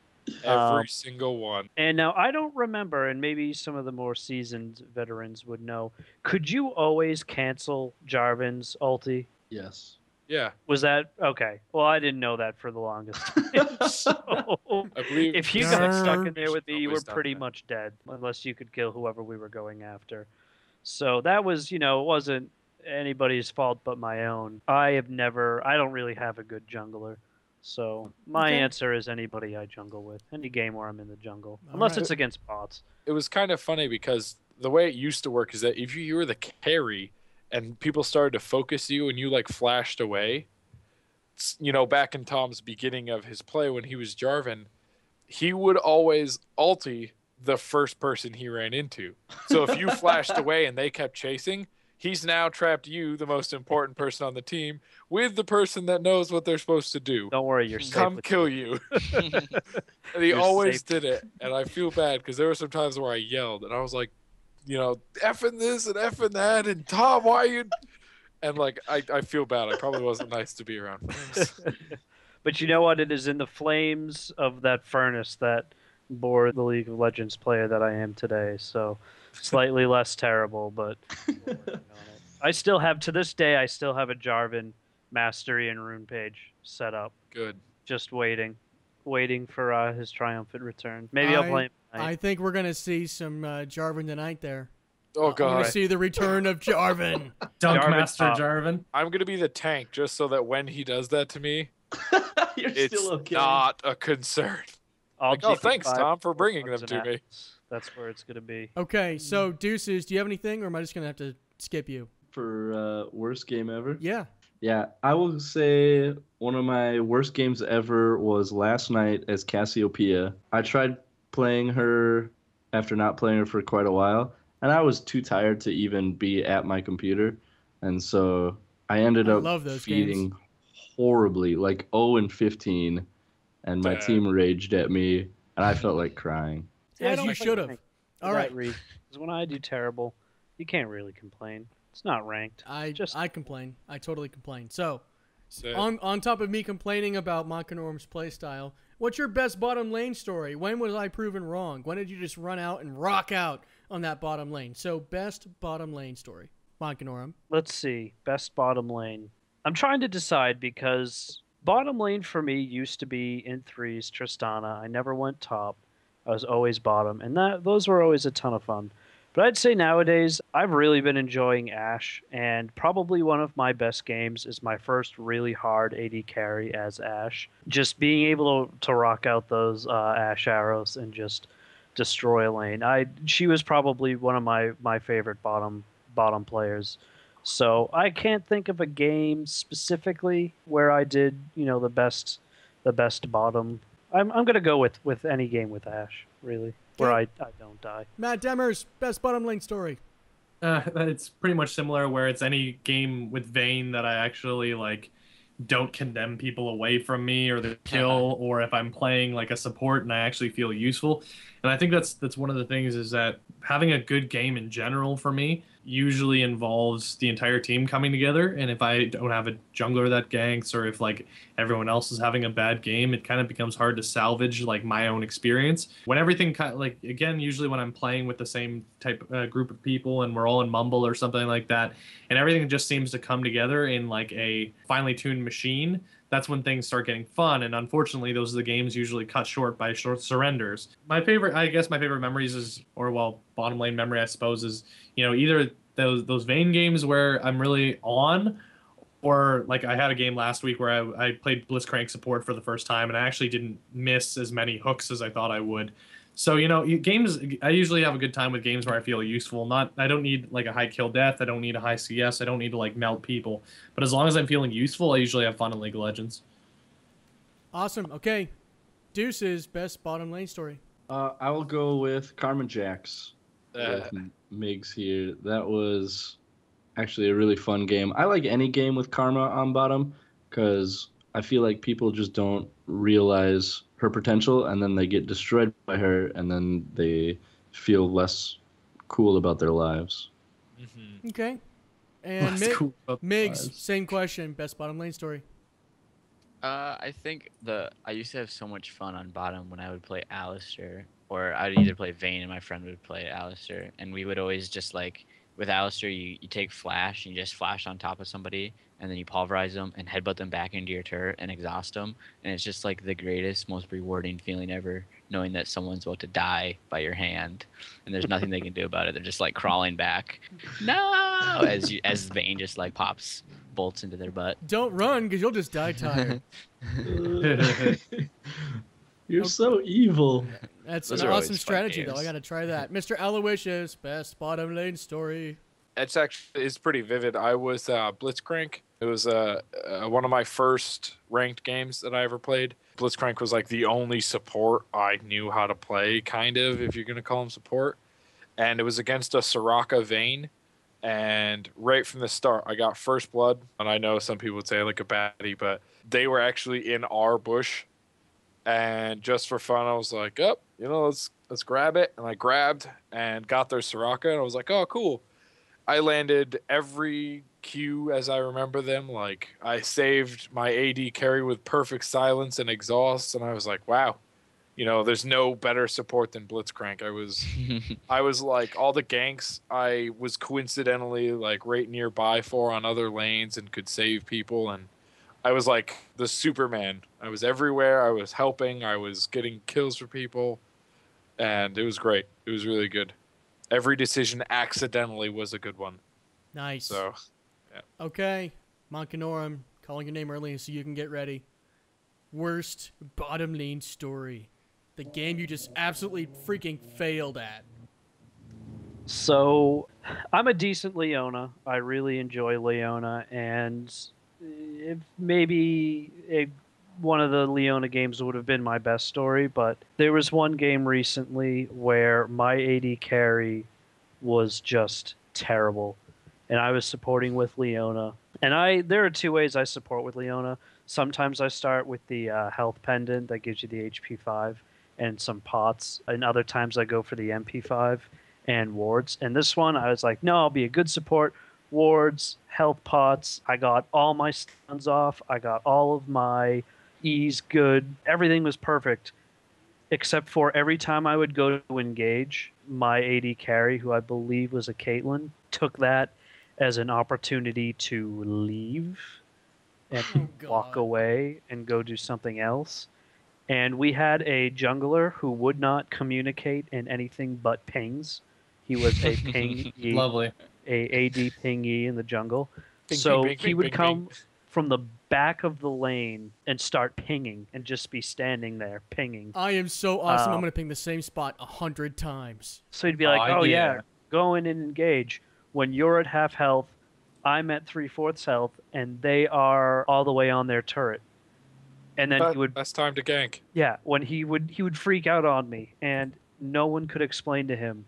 Every single one. And now I don't remember, and maybe some of the more seasoned veterans would know. Could you always cancel Jarvan's ulti? Yes. Yeah. Was that okay? Well, I didn't know that for the longest time. So I believe if you got stuck in there with me, you were Nobody's done pretty that. much dead, unless you could kill whoever we were going after. So that was, it wasn't anybody's fault but my own. I don't really have a good jungler. So my answer is anybody I jungle with. Any game where I'm in the jungle. Unless it's against bots. It was kind of funny because the way it used to work is that if you were the carry and people started to focus you and you like flashed away, back in Tom's beginning of his play when he was Jarvan, he would always ulti the first person he ran into. So if you flashed away and they kept chasing, he's now trapped you, the most important person on the team, with the person that knows what they're supposed to do. Don't worry, you're safe. Come kill you. And he always safe. did it. And I feel bad because there were some times where I yelled and I was like, effing this and effing that. And Tom, why are you? And like, I feel bad. I probably wasn't nice to be around flames. But you know what? It is in the flames of that furnace that bore the League of Legends player that I am today. So slightly less terrible, but I still have, to this day, I still have a Jarvan mastery and rune page set up. Good. Just waiting for his triumphant return. Maybe I'll play him tonight. I think we're going to see some Jarvan tonight there. Oh, We're God. going to see the return of Jarvan. Dunkmaster Jarvan. I'm going to be the tank just so that when he does that to me, You're it's still okay. not a concern. I'll oh, thanks, GP5 Tom, for bringing them and to me. apples. That's where it's going to be. Okay, so Deuces, do you have anything, or am I just going to have to skip you? For worst game ever? Yeah. Yeah, I will say one of my worst games ever was last night as Cassiopeia. I tried playing her after not playing her for quite a while, and I was too tired to even be at my computer. And so I ended up feeding horribly, like 0-15, and my team raged at me, and I felt like crying. As you should have. All right. Because when I do terrible, you can't really complain. It's not ranked. I complain. I totally complain. So, Sick. on top of me complaining about Motgnaром's playstyle, What's your best bottom lane story? When was I proven wrong? When did you just run out and rock out on that bottom lane? So, best bottom lane story. Motgnarom. Let's see. Best bottom lane. I'm trying to decide because bottom lane for me used to be in threes, Tristana. I never went top. I was always bottom, and those were always a ton of fun. But I'd say nowadays I've really been enjoying Ashe, and probably one of my best games is my first really hard AD carry as Ashe. Just being able to rock out those Ashe arrows and just destroy a lane. She was probably one of my favorite bottom players. So I can't think of a game specifically where I did the best bottom. I'm gonna go with any game with Ashe really. Where I don't die. Matt Demers, best bottom lane story. It's pretty much similar where it's any game with Vayne that I actually like don't condemn people away from me or the kill, or if I'm playing like a support and I actually feel useful. And I think that's one of the things is that having a good game in general for me usually involves the entire team coming together. And if I don't have a jungler that ganks, or if like everyone else is having a bad game, it kind of becomes hard to salvage like my own experience. When everything kind of like, again, usually when I'm playing with the same type group of people and we're all in Mumble or something like that, and everything just seems to come together in like a finely tuned machine, that's when things start getting fun. And unfortunately, those are the games usually cut short by short surrenders. My favorite memories is, or well, bottom lane memory, I suppose, is, either those Vayne games where I'm really on, or like I had a game last week where I played Blitzcrank support for the first time and I actually didn't miss as many hooks as I thought I would. So, games, I usually have a good time with games where I feel useful. I don't need like a high kill death. I don't need a high CS. I don't need to like melt people. But as long as I'm feeling useful, I usually have fun in League of Legends. Awesome. Okay. Deuce's best bottom lane story. I will go with Carmen Jax with Migs here. That was actually a really fun game. I like any game with Karma on bottom because I feel like people just don't realize her potential, and then they get destroyed by her, and then they feel less cool about their lives. Mm-hmm. Okay. And Migs, same question. Best bottom lane story. I think I used to have so much fun on bottom when I would play Alistair, or I'd either play Vayne and my friend would play Alistair, and we would always just like, with Alistair, you take flash and you just flash on top of somebody, and then you pulverize them and headbutt them back into your turret and exhaust them, and it's just like the greatest, most rewarding feeling ever, knowing that someone's about to die by your hand, and there's nothing they can do about it. They're just like crawling back, no, as Vayne just like pops bolts into their butt. Don't run, because you'll just die tired. You're so evil. That's an awesome strategy, though. I got to try that. Mr. Aliwicious, best bottom lane story. It's pretty vivid. I was Blitzcrank. It was one of my first ranked games that I ever played. Blitzcrank was like the only support I knew how to play, kind of, if you're going to call him support. And it was against a Soraka Vayne. And right from the start, I got first blood. And I know some people would say like a baddie, but they were actually in our bush. And just for fun, I was like, let's grab it. And I grabbed and got their Soraka. And I was like, oh, cool. I landed every Q as I remember them. Like, I saved my AD carry with perfect silence and exhaust. And I was like, wow, there's no better support than Blitzcrank. I was like, all the ganks I was coincidentally like right nearby for on other lanes and could save people. And I was like the Superman. I was everywhere. I was helping. I was getting kills for people. And it was great. It was really good. Every decision accidentally was a good one. Nice. So, yeah. Okay. Motgnarom, calling your name early so you can get ready. Worst bottom lane story. The game you just absolutely freaking failed at. So, I'm a decent Leona. I really enjoy Leona, and one of the Leona games would have been my best story, but there was one game recently where my AD carry was just terrible, and I was supporting with Leona. And there are two ways I support with Leona. Sometimes I start with the health pendant that gives you the HP 5 and some pots, and other times I go for the MP 5 and wards. And this one, I was like, no, I'll be a good support. Wards, health pots. I got all my stuns off. I got all of my E's good. Everything was perfect, except for every time I would go to engage, my AD carry, who I believe was a Caitlyn, took that as an opportunity to leave and Oh, walk God. away and go do something else. And we had a jungler who would not communicate in anything but pings. He was a Lovely. a AD pingy in the jungle. Ping, So ping, ping, he ping, would ping, come ping. from the back of the lane and start pinging and just be standing there pinging. I am so awesome. I'm Um, gonna ping the same spot 100 times. So he'd be like, "Oh yeah, yeah. go in and engage. When you're at half health, I'm at 3/4 health, and they are all the way on their turret." And then he would, Best time to gank. yeah, when he would freak out on me, and no one could explain to him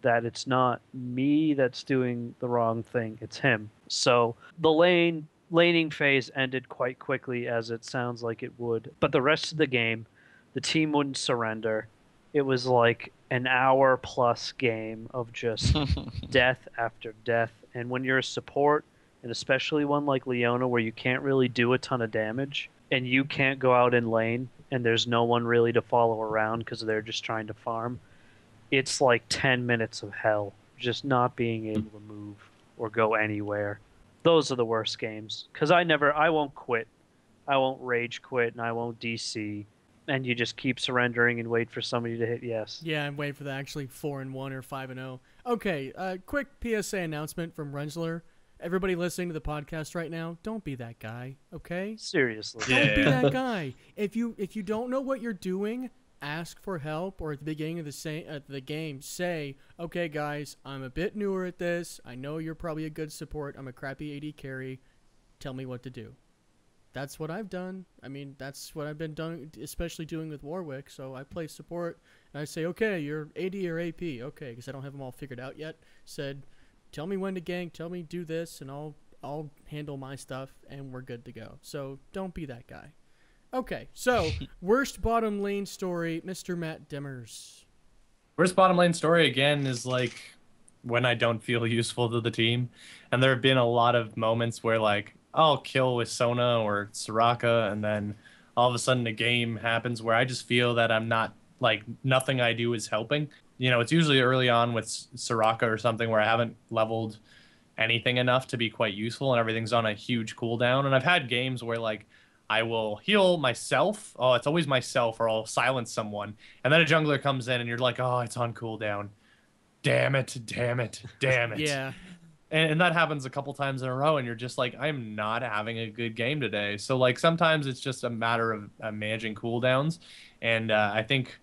that it's not me that's doing the wrong thing, it's him. So the laning phase ended quite quickly, as it sounds like it would. But the rest of the game, the team wouldn't surrender. It was like an hour plus game of just death after death. And when you're a support, and especially one like Leona where you can't really do a ton of damage, and you can't go out in lane, and there's no one really to follow around because they're just trying to farm, it's like 10 minutes of hell just not being able to move or go anywhere. Those are the worst games because I won't quit. I won't rage quit, and I won't DC. And you just keep surrendering and wait for somebody to hit yes. Yeah, and wait for the actually 4-1 or 5-0. Okay, quick PSA announcement from Renzler. Everybody listening to the podcast right now, don't be that guy, okay? Seriously. Don't be that guy. If you don't know what you're doing, ask for help, or at the beginning of the game, say, okay, guys, I'm a bit newer at this. I know you're probably a good support. I'm a crappy AD carry. Tell me what to do. That's what I've done. I mean, that's what I've been doing, especially doing with Warwick. So I play support, and I say, okay, you're AD or AP. Okay, because I don't have them all figured out yet. Said, tell me when to gank, tell me do this, and I'll handle my stuff, and we're good to go. So don't be that guy. Okay, so worst bottom lane story, Mr. Matt Demers. Worst bottom lane story again is like when I don't feel useful to the team, and there have been a lot of moments where like I'll kill with Sona or Soraka, and then all of a sudden a game happens where I just feel that I'm not, like, nothing I do is helping. You know, it's usually early on with Soraka or something where I haven't leveled anything enough to be quite useful, and everything's on a huge cooldown. And I've had games where like I will heal myself. Oh, it's always myself, or I'll silence someone, and then a jungler comes in, and you're like, oh, it's on cooldown. Damn it! Damn it! Damn it! Yeah. And that happens a couple times in a row, and you're just like, I'm not having a good game today. So like sometimes it's just a matter of managing cooldowns, and I think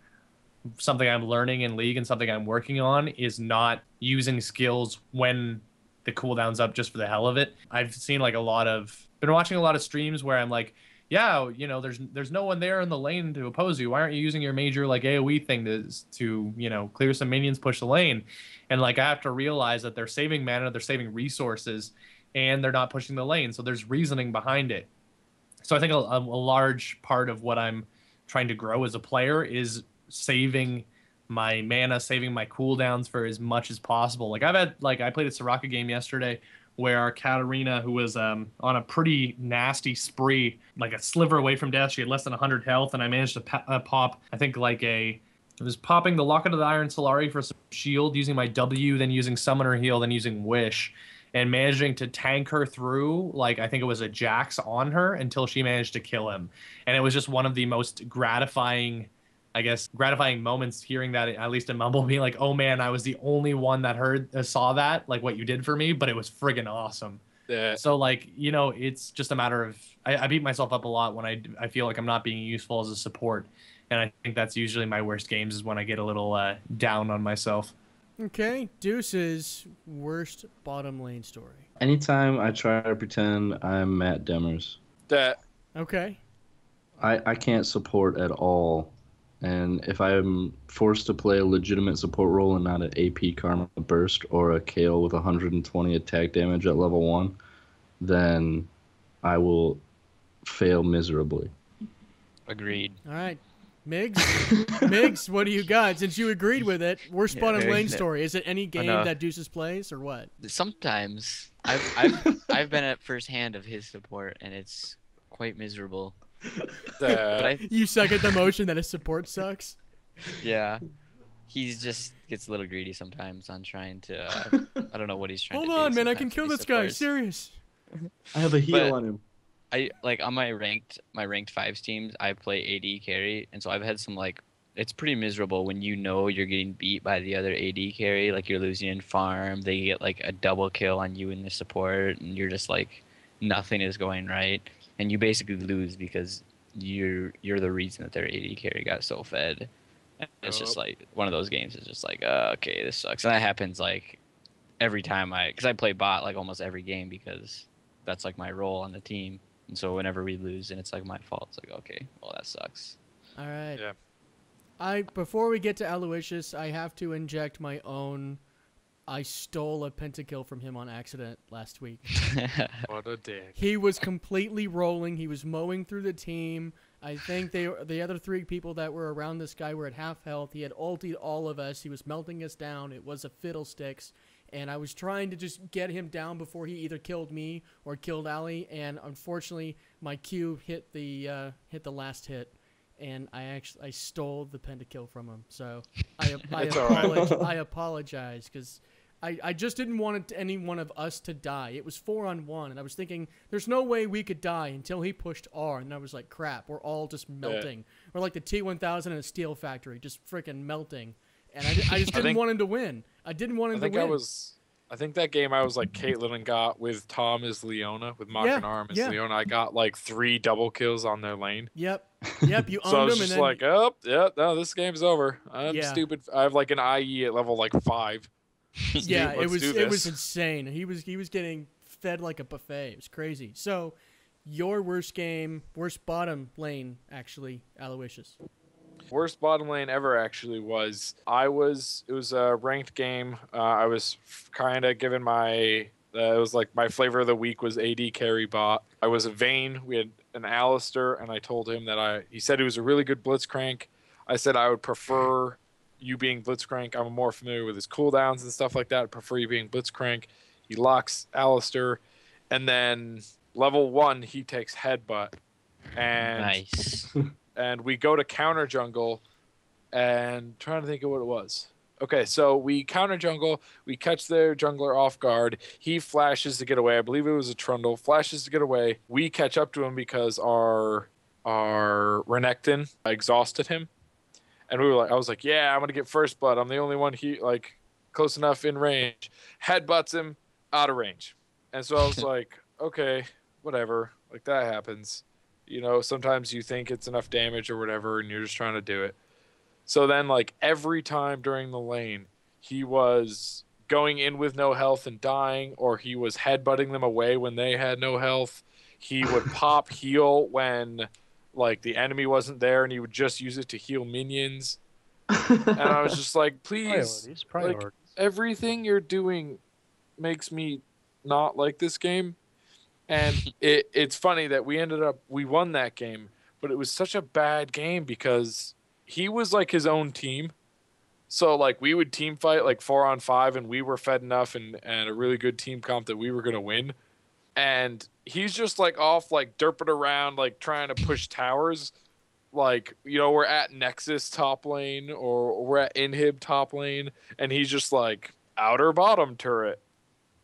something I'm learning in League and something I'm working on is not using skills when the cooldown's up just for the hell of it. I've seen like been watching a lot of streams where I'm like, yeah, you know, there's no one there in the lane to oppose you. Why aren't you using your major like AoE thing to you know, clear some minions, push the lane? And like I have to realize that they're saving mana, they're saving resources, and they're not pushing the lane. So there's reasoning behind it. So I think a large part of what I'm trying to grow as a player is saving my mana, saving my cooldowns for as much as possible. Like I played a Soraka game yesterday where Katarina, who was on a pretty nasty spree, like a sliver away from death, she had less than 100 health, and I managed to pop, I think it was popping the Locket of the Iron Solari for some shield, using my W, then using Summoner Heal, then using Wish, and managing to tank her through, like, I think it was a Jax on her until she managed to kill him. And it was just one of the most gratifying moments hearing that, at least in Mumble, being like, oh man, I was the only one that saw that, like what you did for me, but it was friggin' awesome. Yeah. So like, you know, it's just a matter of, I beat myself up a lot when I feel like I'm not being useful as a support. And I think that's usually my worst games, is when I get a little down on myself. Okay, Deuce's worst bottom lane story. Anytime I try to pretend I'm Matt Demers, That Okay. I can't support at all. And if I'm forced to play a legitimate support role and not an AP Karma Burst or a Kale with 120 attack damage at level 1, then I will fail miserably. Agreed. All right. Miggs, Miggs, what do you got? Since you agreed with it, worst bottom lane story. Is it any game that Deuces plays or what? Sometimes I've been at first hand of his support, and it's quite miserable. But You suck at the motion that his support sucks. yeah, he just gets a little greedy sometimes on trying to. I don't know what he's trying Hold to do. on, man. I can sometimes kill with this these guy. supports. Serious. I have a heal But- on him. I like on my ranked fives teams. I play AD carry, and so I've had some like. It's pretty miserable when you know you're getting beat by the other AD carry, like you're losing in farm. They get like a double kill on you in the support, and you're just like, nothing is going right, and you basically lose because you're the reason that their AD carry got so fed. And it's just like one of those games. Is just like, okay, this sucks, and that happens like every time because I play bot like almost every game because that's like my role on the team, and so whenever we lose and it's like my fault, it's like, okay, well that sucks. All right. Yeah. Before we get to Aliwicious, I have to inject my own. I stole a pentakill from him on accident last week. What a dick. He was completely rolling. He was mowing through the team. I think the other 3 people that were around this guy were at half health. He had ultied all of us. He was melting us down. It was a fiddlesticks. And I was trying to just get him down before he either killed me or killed Ali. And unfortunately, my Q hit the last hit. And I stole the pentakill from him. So I apologize because I just didn't want any one of us to die. It was 4-on-1, and I was thinking there's no way we could die until he pushed R, and I was like, crap, we're all just melting. We're like the T-1000 in a steel factory, just freaking melting. And I just didn't want him to win. I didn't want him to win. I think that game I was like Caitlyn and got with Tom as Leona, with Motgnarom as Leona. I got like 3 double kills on their lane. Yep, you owned So I was him, just and then like, no, this game's over. I'm stupid. I have like an IE at level like 5. Yeah, Let's do it was this. insane. He was getting fed like a buffet. It was crazy. So, your worst bottom lane, actually, Aliwicious. Worst bottom lane ever actually was it was a ranked game. I was kind of given it was like my flavor of the week was AD carry bot. I was a Vayne. We had an Alistair, and I told him he said he was a really good Blitzcrank. I said I would prefer you being Blitzcrank. I'm more familiar with his cooldowns and stuff like that. I prefer you being Blitzcrank. He locks Alistair, and then level 1 he takes headbutt. And Nice. And we go to counter jungle, and trying to think of what it was. Okay, so we counter jungle, we catch their jungler off guard. He flashes to get away. I believe it was a Trundle. Flashes to get away. We catch up to him because our Renekton exhausted him, and I was like, yeah, I'm gonna get first blood. I'm the only one like close enough in range. Headbutts him out of range, and so I was like, okay, whatever. Like that happens. Sometimes you think it's enough damage or whatever, and you're just trying to do it. So then, like, every time during the lane, he was going in with no health and dying, or he was headbutting them away when they had no health. He would pop heal when, like, the enemy wasn't there, and he would just use it to heal minions. And I was just like, please, Priorities. like, everything you're doing makes me not like this game. And it's funny that we won that game, but it was such a bad game because he was like his own team. So like we would team fight like 4-on-5, and we were fed enough and a really good team comp that we were going to win. And he's just like off like derping around, like trying to push towers. Like, we're at Nexus top lane or we're at Inhib top lane, and he's just like outer bottom turret.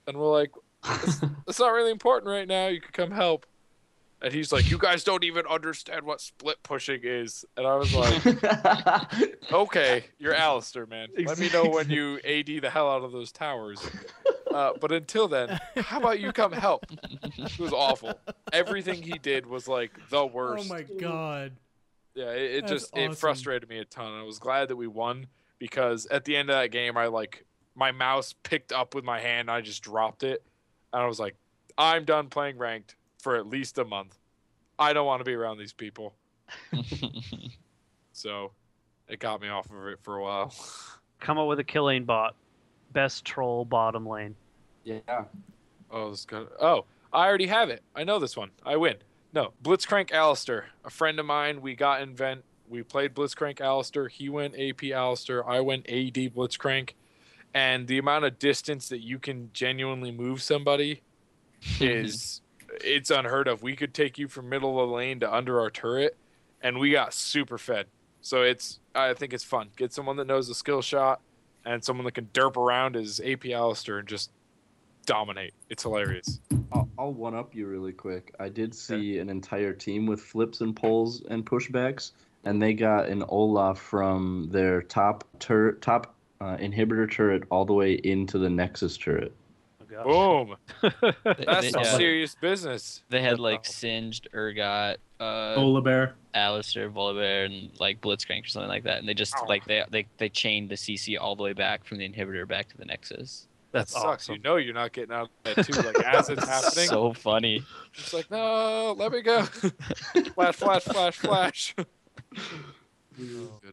And we're like, it's not really important right now. You could come help. And he's like, you guys don't even understand what split pushing is. And I was like, okay, you're Alistair, man. Let me know when you AD the hell out of those towers. But until then, how about you come help? It was awful. Everything he did was like the worst. Oh my god. Yeah, it That's just awesome. it frustrated me a ton. I was glad that we won because at the end of that game, my mouse picked up with my hand. And I just dropped it. And I was like, I'm done playing ranked for at least a month. I don't want to be around these people. So it got me off of it for a while. Come up with a Kilane Bot. Best troll bottom lane. Yeah. Oh, I already have it. I know this one. I win. No, Blitzcrank Alistair. A friend of mine, we got in Vent. We played Blitzcrank Alistair. He went AP Alistair. I went AD Blitzcrank. And the amount of distance that you can genuinely move somebody is it's unheard of. We could take you from middle of the lane to under our turret, and we got super fed. So I think it's fun. Get someone that knows the skill shot and someone that can derp around as AP Alistair and just dominate. It's hilarious. I'll one up you really quick. I did see an entire team with flips and pulls and pushbacks, and they got an Olaf from their top inhibitor turret all the way into the Nexus turret. Boom. That's some yeah. serious business. They had like Singed, Urgot, Volibear. Alistair, Volibear, and like Blitzcrank or something like that. And they just like they chained the CC all the way back from the inhibitor back to the Nexus. That sucks. Awesome. You know you're not getting out of that too. Like as it's happening. So funny. It's like, no, let me go. Flash, flash, flash, flash.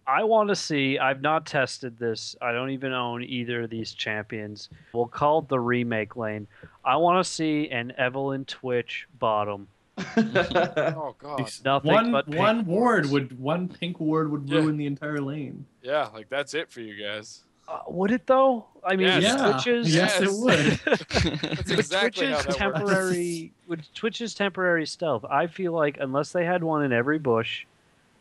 I want to see. I've not tested this. I don't even own either of these champions. We'll call it the remake lane. I want to see an Evelyn Twitch bottom. Oh god! Nothing but one pink ward would ruin the entire lane. Yeah, like that's it for you guys. Would it though? I mean, Twitch's. Yes, it would. That's exactly how that temporary. With Twitch's temporary stealth, I feel like unless they had one in every bush,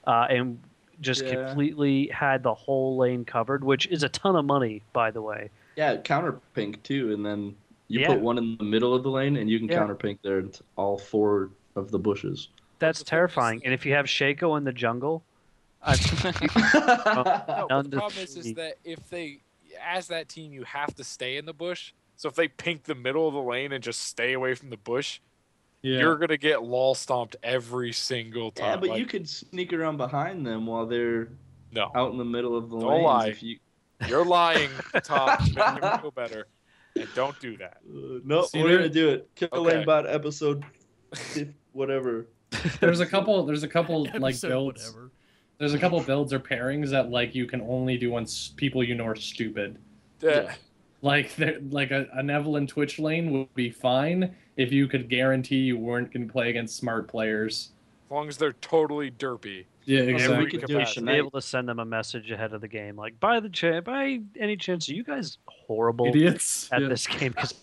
and just completely had the whole lane covered, which is a ton of money, by the way. Yeah, counter pink too, and then you put one in the middle of the lane, and you can counter pink there all 4 of the bushes. That's terrifying. And if you have Shaco in the jungle, no, the problem is that if they, as that team, you have to stay in the bush. So if they pink the middle of the lane and just stay away from the bush, you're gonna get lol stomped every single time. Yeah, but you could sneak around behind them while they're out in the middle of the lane. Don't lie. You're lying, Tom. Make me feel better. And don't do that. No, we're gonna do it. Kilane Bot episode, whatever. There's a couple like builds. Whatever. There's a couple builds or pairings that like you can only do on people you know are stupid. Yeah. Like an Evelyn Twitch lane would be fine if you could guarantee you weren't going to play against smart players. As long as they're totally derpy. Yeah, exactly. We could do be able to send them a message ahead of the game, like by any chance, are you guys horrible idiots at this game? Because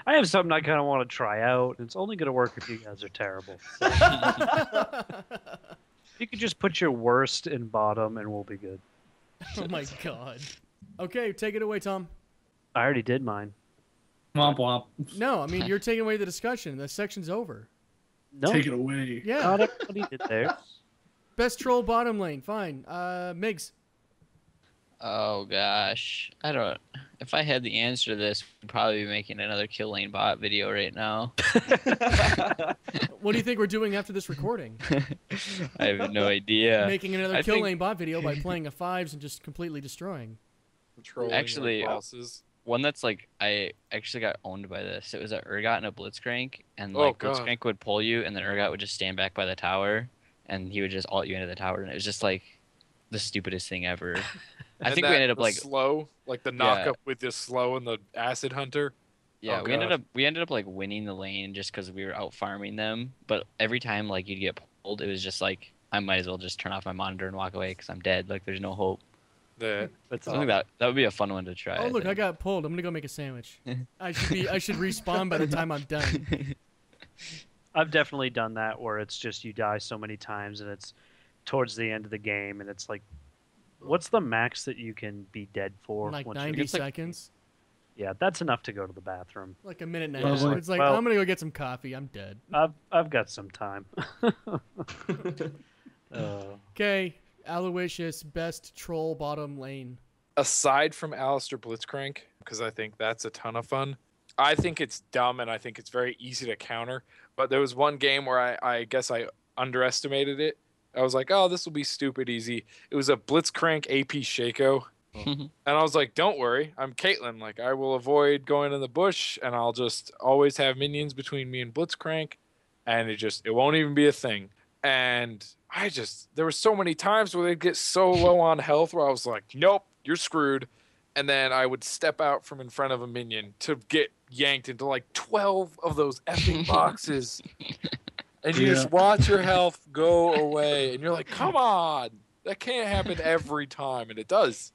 I have something I kind of want to try out. And it's only going to work if you guys are terrible. So. You could just put your worst in bottom, and we'll be good. Oh my god. Okay, take it away, Tom. I already did mine. Womp womp. No, I mean you're taking away the discussion. The section's over. No, take it away. Yeah. Not everybody did theirs. Best troll bottom lane. Fine. Migs. Oh gosh, I don't. If I had the answer to this, we'd probably be making another Kilane Bot video right now. What do you think we're doing after this recording? I have no idea. Making another Kilane Bot video by playing a 5s and just completely destroying. Actually, one that's like I actually got owned by this. It was a Urgot and a Blitzcrank, and like Blitzcrank would pull you, and then Urgot would just stand back by the tower, and he would just ult you into the tower, and it was just like the stupidest thing ever. I think we ended up like slow, like the knock up with this slow and the acid hunter. Yeah, we ended up like winning the lane just because we were out farming them. But every time like you'd get pulled, it was just like I might as well just turn off my monitor and walk away because I'm dead. Like there's no hope. That's something that would be a fun one to try. Oh look, I got pulled. I'm gonna go make a sandwich. I should respawn by the time I'm done. I've definitely done that where it's just you die so many times and it's towards the end of the game and it's like, what's the max that you can be dead for? Like 90 seconds. Yeah, that's enough to go to the bathroom. Like a minute and a half. It's like I'm gonna go get some coffee. I'm dead. I've got some time. Okay, Aliwicious, best troll bottom lane. Aside from Alistair Blitzcrank, because I think that's a ton of fun. I think it's dumb and I think it's very easy to counter. But there was one game where I guess I underestimated it. I was like, oh, this will be stupid easy. It was a Blitzcrank AP Shaco. And I was like, don't worry, I'm Caitlyn. Like, I will avoid going in the bush, and I'll just always have minions between me and Blitzcrank, and it won't even be a thing. And there were so many times where they'd get so low on health where I was like, nope, you're screwed. And then I would step out from in front of a minion to get yanked into like 12 of those effing boxes. And you just watch your health go away, and you're like, come on, that can't happen every time, and it does.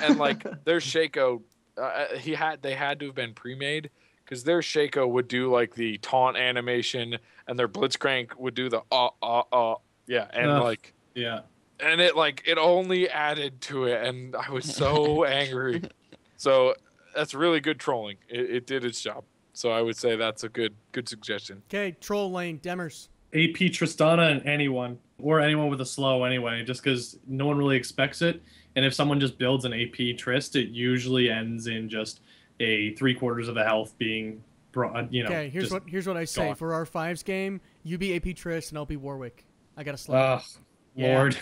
And like their Shaco, they had to have been pre-made because their Shaco would do like the taunt animation, and their Blitzcrank would do the yeah, and Yeah. and it only added to it, and I was so angry. So that's really good trolling. It did its job. So I would say that's a good suggestion. Okay, troll lane, Demers. AP Tristana and anyone, or anyone with a slow anyway, just because no one really expects it. And if someone just builds an AP Trist, it usually ends in just a 3/4 of the health being brought, Okay, here's what I say. gone. For our fives game, you be AP Trist and I'll be Warwick. I got a slow. Yeah. Lord.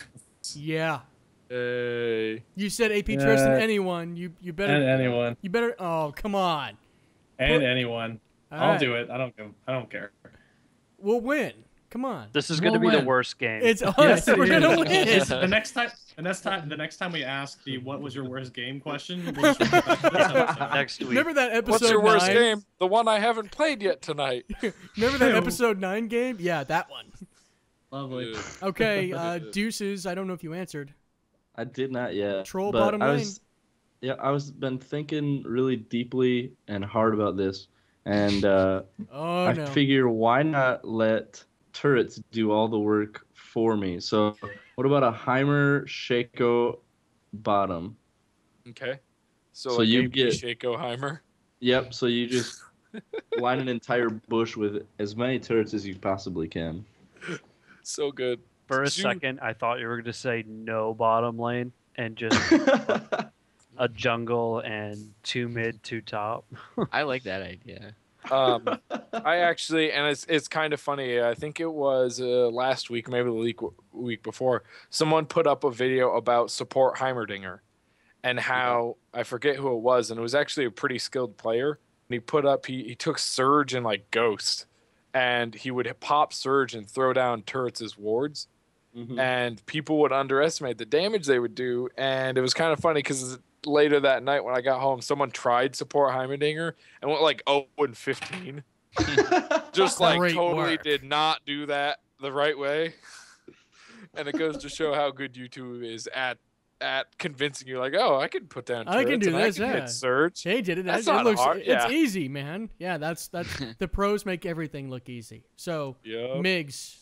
Yeah. Hey. You said AP Trist and anyone. You better. And anyone. You better. Oh, come on. And anyone. All I'll right. do it. I don't care. We'll win. Come on. This is going to We'll be the win. worst game. It's us. Yes, it We're gonna is. win. The next time we ask the "What was your worst game?" question, we'll just repeat that. Next week. Remember that episode What's your worst 9? game? The one I haven't played yet tonight. Remember that episode 9 game? Yeah, that one. Lovely. Okay, Deuces. I don't know if you answered. I did not yet. Troll but bottom I lane. was, yeah, I was been thinking really deeply and hard about this, and Oh I no. figure why not let turrets do all the work for me? So what about a Heimer Shaco bottom? Okay. So So like you AP get- Shaco-Heimer. Yep. So you just line an entire bush with as many turrets as you possibly can. So good. For a Did you- second, I thought you were going to say no bottom lane and just a jungle and 2 mid, 2 top. I like that idea. I actually, and it's kind of funny. I think it was last week, maybe the week before. Someone put up a video about support Heimerdinger, and how I forget who it was, and it was actually a pretty skilled player. And he put up, he took Surge and like Ghost, and he would pop Surge and throw down turrets as wards, and people would underestimate the damage they would do. And it was kind of funny because later that night when I got home, someone tried support Heimerdinger and went like 0-15. Just like Great totally work. did not do that the right way. And it goes to show how good YouTube is at convincing you, like, oh, I can put down turrets I can do and this, I can yeah. hit Surge. Hey, did it? That's It not looks. hard, It's yeah. easy, man. Yeah, that's the pros make everything look easy. So, Yep. Migs,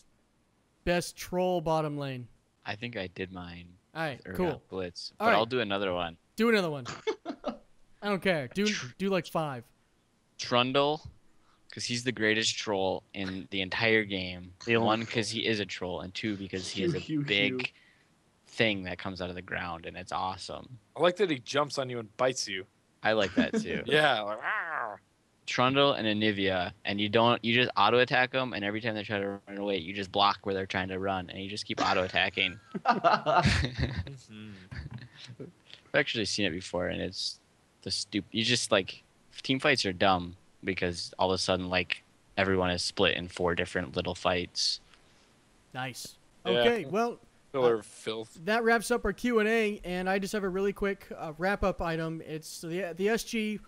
best troll bottom lane. I think I did mine. All right, Or cool. Blitz, All but right. I'll do another one. Do another one. I don't care. Do like 5. Trundle, because he's the greatest troll in the entire game. The only One, because he is a troll, and 2, because he has a Hew, hew, big hew. thing that comes out of the ground, and it's awesome. I like that he jumps on you and bites you. I like that too. Yeah. Like, "Arr." Trundle and Anivia, and you just auto attack them, and every time they try to run away, you just block where they're trying to run, and you just keep auto attacking. Mhm. I've actually seen it before, and it's you just like team fights are dumb because all of a sudden like everyone is split in 4 different little fights. Nice. Yeah. Okay, well, Pillar of filth. that wraps up our Q&A, and I just have a really quick wrap-up item. It's the SG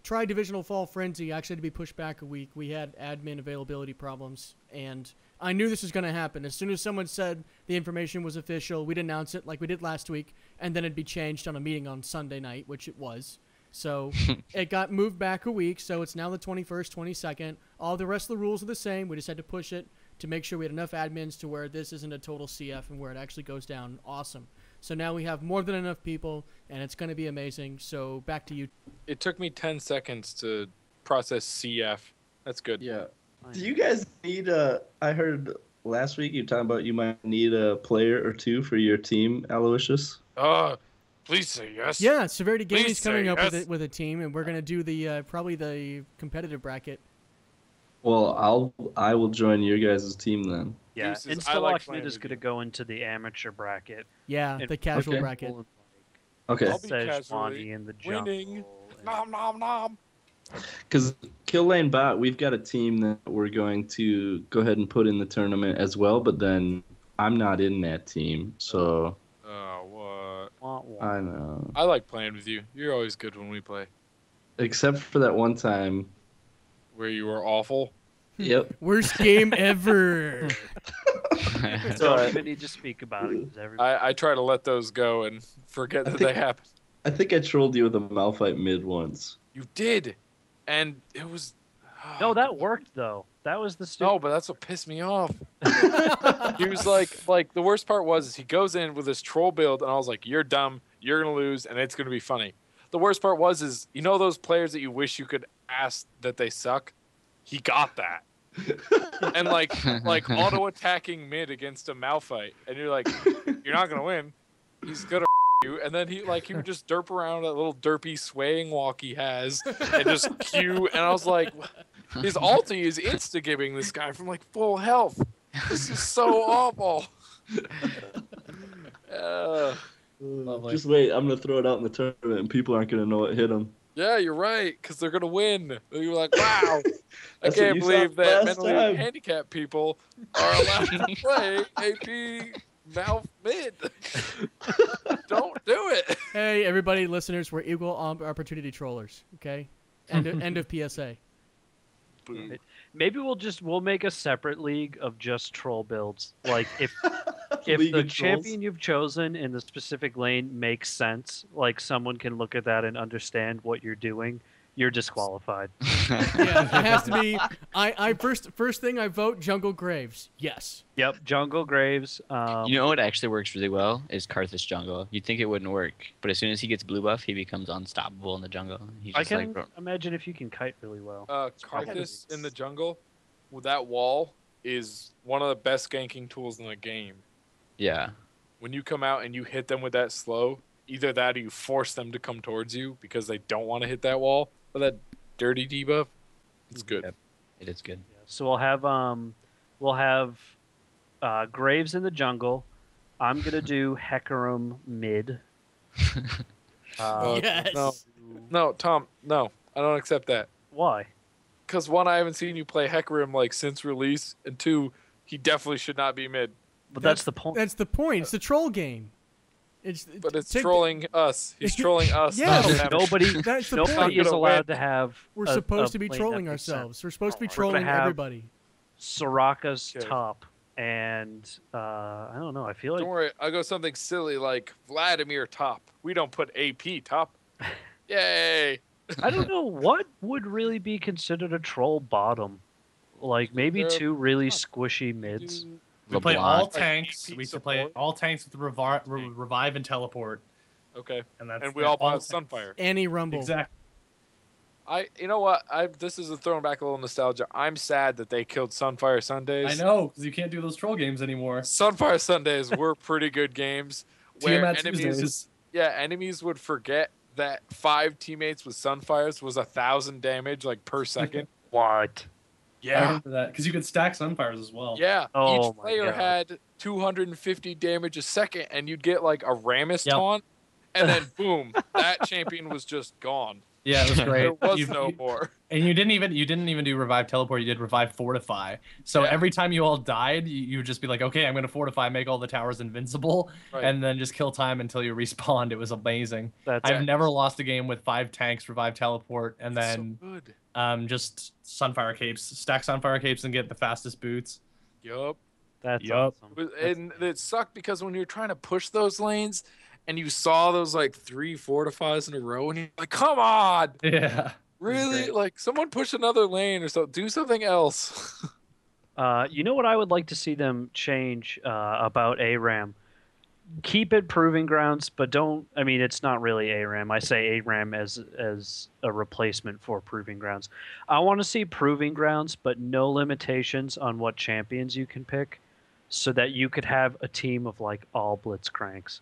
Tri-Divisional Fall Frenzy actually to be pushed back a week. We had admin availability problems, and I knew this was going to happen. As soon as someone said the information was official, we'd announce it like we did last week, and then it'd be changed on a meeting on Sunday night, which it was. So it got moved back a week, so it's now the 21st, 22nd. All the rest of the rules are the same. We just had to push it to make sure we had enough admins to where this isn't a total CF and where it actually goes down. Awesome. So now we have more than enough people, and it's going to be amazing. So back to you. It took me 10 seconds to process CF. That's good. Yeah. Do you guys need I heard last week you were talking about you might need a player or 2 for your team, Aliwicious. Please say yes. Yeah, Severity Please Gaming's coming say up yes. with a team, and we're going to do the probably the competitive bracket. Well, I will join your guys' team then. Yeah, Deuces, I like Instalock playing Mid is with going to go into the amateur bracket. Yeah, And the casual okay. bracket. Okay. I'll be casually Sejuani in the jungle. winning. and- Nom nom nom. Because Kilane Bot, we've got a team that we're going to go ahead and put in the tournament as well, but then I'm not in that team, so Oh, what? Wah, wah. I know. I like playing with you. You're always good when we play. Except for that one time. Where you were awful. Yep. Worst game ever. Don't even need to speak about it. 'Cause everybody- I try to let those go and forget I that think- they happened. I think I trolled you with a Malphite mid once. You did. And it was No, that worked though. That was the No, but that's what pissed me off. He was like the worst part was is he goes in with this troll build, and I was like, "You're dumb. You're gonna lose, and it's gonna be funny." The worst part was is you know those players that you wish you could ask that they suck. He got that, and like auto attacking mid against a Malphite, and you're like, "You're not gonna win. He's gonna." You. And then he would just derp around that little derpy swaying walk he has and just Q, and I was like, his ulti is insta-giving this guy from like full health. This is so awful. Just wait, I'm gonna throw it out in the tournament and people aren't gonna know what hit him. Yeah, you're right, because they're gonna win. You're like, wow, I That's can't what you believe said that last mentally time. handicapped people are allowed to play AP Malf mid. Don't do it. Hey, everybody, listeners, we're equal opportunity trollers. Okay, end of PSA. Maybe we'll make a separate league of just troll builds. Like if League the of champion Trolls. you've chosen in the specific lane makes sense, like someone can look at that and understand what you're doing, you're disqualified. Yeah, it has to be. I first thing I vote Jungle Graves. Yes. Yep, Jungle Graves. You know what actually works really well is Karthus jungle. You'd think it wouldn't work, but as soon as he gets blue buff, he becomes unstoppable in the jungle. He's I just can like, imagine if you can kite really well. Karthus in the jungle with that wall is one of the best ganking tools in the game. yeah. When you come out and you hit them with that slow, either that or you force them to come towards you because they don't want to hit that wall or that dirty debuff. It's good. Yep. It is good. So we'll have Graves in the jungle. I'm gonna do Hecarim mid. Yes. No, Tom, no. I don't accept that. Why? Because one, I haven't seen you play Hecarim like since release, and two, he definitely should not be mid. But that's the point. That's the point. It's the troll game. But it's take- trolling us. He's trolling us. Yeah. not them. Nobody That's the nobody point. is gonna allowed win. to have. We're a supposed to be lane that trolling makes ourselves. sense. We're supposed to be We're gonna trolling have- everybody. Soraka's Okay. top, and I don't know. I feel like Don't worry, I'll go something silly like Vladimir top. We don't put AP top. Yay! I don't know what would really be considered a troll bottom. Like maybe They're- two really squishy mids. We play all LeBlanc. tanks. Like, We used to play support. all tanks with revive and teleport, Okay, and that's and we all bought tanks. Sunfire. Annie Rumble. Exactly. You know what? This is throwing back a little nostalgia. I'm sad that they killed Sunfire Sundays. I know because you can't do those troll games anymore. Sunfire Sundays were pretty good games where Tiamat enemies, Tuesdays. enemies would forget that 5 teammates with Sunfires was 1,000 damage like per second. What? I remember that because you could stack Sunfires as well. Yeah, Oh each my player God. had 250 damage a second, and you'd get like a Rammus Yep. taunt, and then boom, that champion was just gone. Yeah, it was great. There was You- no you- more. And you didn't even do revive teleport. You did revive fortify. So Yeah. every time you all died, you would just be like, okay, I'm gonna fortify, make all the towers invincible, Right. and then just kill time until you respawned. It was amazing. That's I've never lost a game with 5 tanks, revive teleport, and It's then so good. just Sunfire capes, stack Sunfire capes, and get the fastest boots. Yup. that's Yup. awesome. And it sucked because when you're trying to push those lanes, and you saw those like 3 fortifies in a row, and you're like, "Come on, Yeah. really? great. Like someone push another lane or so. Do something else." You know what I would like to see them change about ARAM? Keep it proving grounds, but don't. I mean, it's not really ARAM. I say ARAM as a replacement for proving grounds. I want to see proving grounds, but no limitations on what champions you can pick, so that you could have a team of like all Blitzcranks,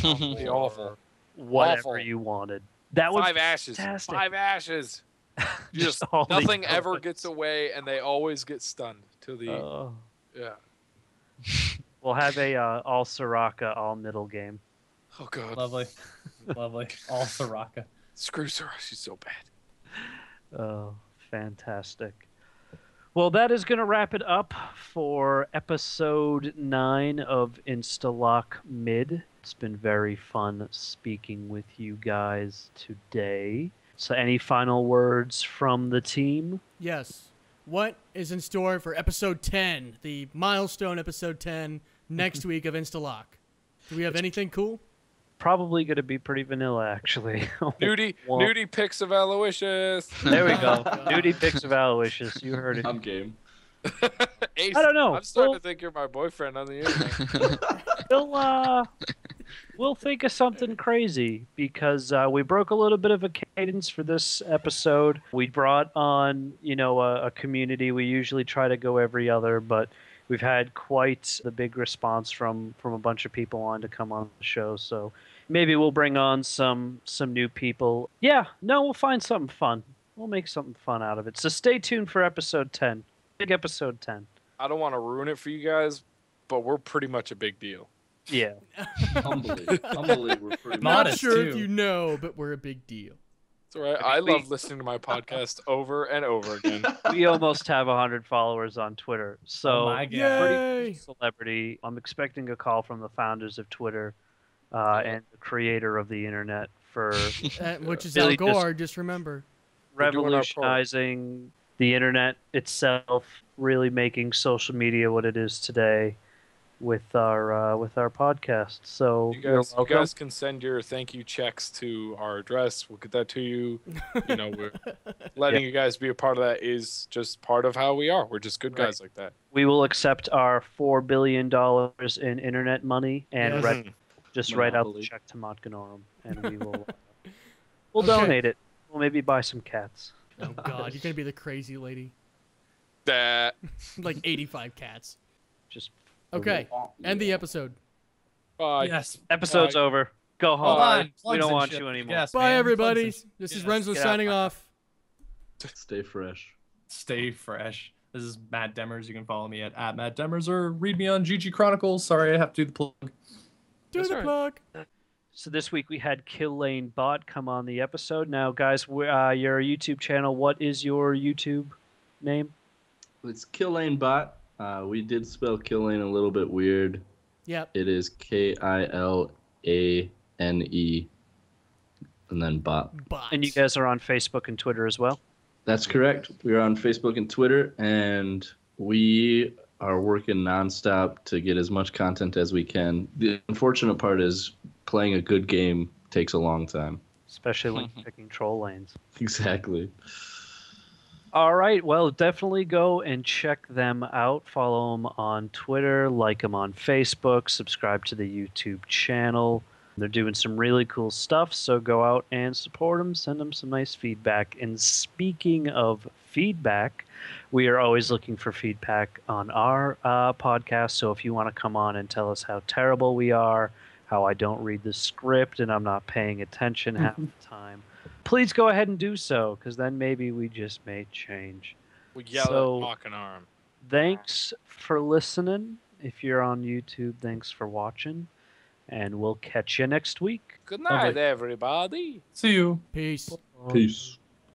Be awful. whatever Awful. you wanted. That would 5 ashes. fantastic. 5 ashes. Just all the nothing ever elements. gets away, and they always get stunned to the yeah. We'll have a all Soraka, all middle game. Oh god. Lovely. Lovely. All Soraka. Screw Sora. She's so bad. Oh, fantastic. Well, that is going to wrap it up for episode 9 of Instalock Mid. It's been very fun speaking with you guys today. So, any final words from the team? Yes. What is in store for episode 10, the milestone episode 10, next week of Instalock? Do we have anything cool? probably going to be pretty vanilla, actually. Nudie pics of Aliwicious. There we go. God. Nudie pics of Aloysius. You heard it. I'm game. Ace, I don't know. I'm starting to think you're my boyfriend on the internet. We'll think of something crazy because we broke a little bit of a cadence for this episode. We brought on, a community. We usually try to go every other, but we've had quite the big response from a bunch of people on to come on the show. So maybe we'll bring on some new people. Yeah, no, we'll find something fun. We'll make something fun out of it. So stay tuned for episode 10. Big episode 10. I don't want to ruin it for you guys, but we're pretty much a big deal. Yeah. Humbly, we're pretty Not Modest, sure if too. you know, but we're a big deal. It's all right. I love listening to my podcast over and over again. We almost have 100 followers on Twitter. So Oh my God. Yay! celebrity. I'm expecting a call from the founders of Twitter and the creator of the internet for Which is Really Al Gore, just remember. We're doing our part. revolutionizing the internet itself, really making social media what it is today with our podcast. So You guys can send your thank you checks to our address. We'll get that to you. We're letting you guys be a part of that is just part of how we are. We're just good guys like that. we will accept our $4 billion in internet money and Yes. just write out the Monopoly. check to Motgnarom, and we will we'll Okay. donate it. We'll maybe buy some cats. Oh God, you're gonna be the crazy lady. That. Like 85 cats. Just Okay, end the episode. Bye. Yes. episode's Bye. over. Go home. Hold on. We Plugs don't and want shit. you anymore. Yes, Bye, man. everybody. Plugs and- This is Yes. Renzler Get out. signing off. Stay fresh. Stay fresh. This is Matt Demers. You can follow me at Matt Demers or read me on GG Chronicles. Sorry, I have to do the plug. Do That's the right. plug. So this week we had Kilane Bot come on the episode. Now, guys, your YouTube channel. What is your YouTube name? It's Kilane Bot. We did spell Kilane a little bit weird. Yep. It is Kilane and then bot. Bots. And you guys are on Facebook and Twitter as well. That's correct. We are on Facebook and Twitter, and we are working nonstop to get as much content as we can. The unfortunate part is playing a good game takes a long time. Especially when you're picking troll lanes. Exactly. All right. Well, definitely go and check them out. Follow them on Twitter, like them on Facebook, subscribe to the YouTube channel. They're doing some really cool stuff, so go out and support them, send them some nice feedback. And speaking of feedback, we are always looking for feedback on our podcast. So if you want to come on and tell us how terrible we are, how I don't read the script and I'm not paying attention half the time, please go ahead and do so, because then maybe we just may change. We yell So- at Motgnarom. Thanks for listening. If you're on YouTube, thanks for watching. And we'll catch you next week. Good night, everybody. See you. Peace. Peace.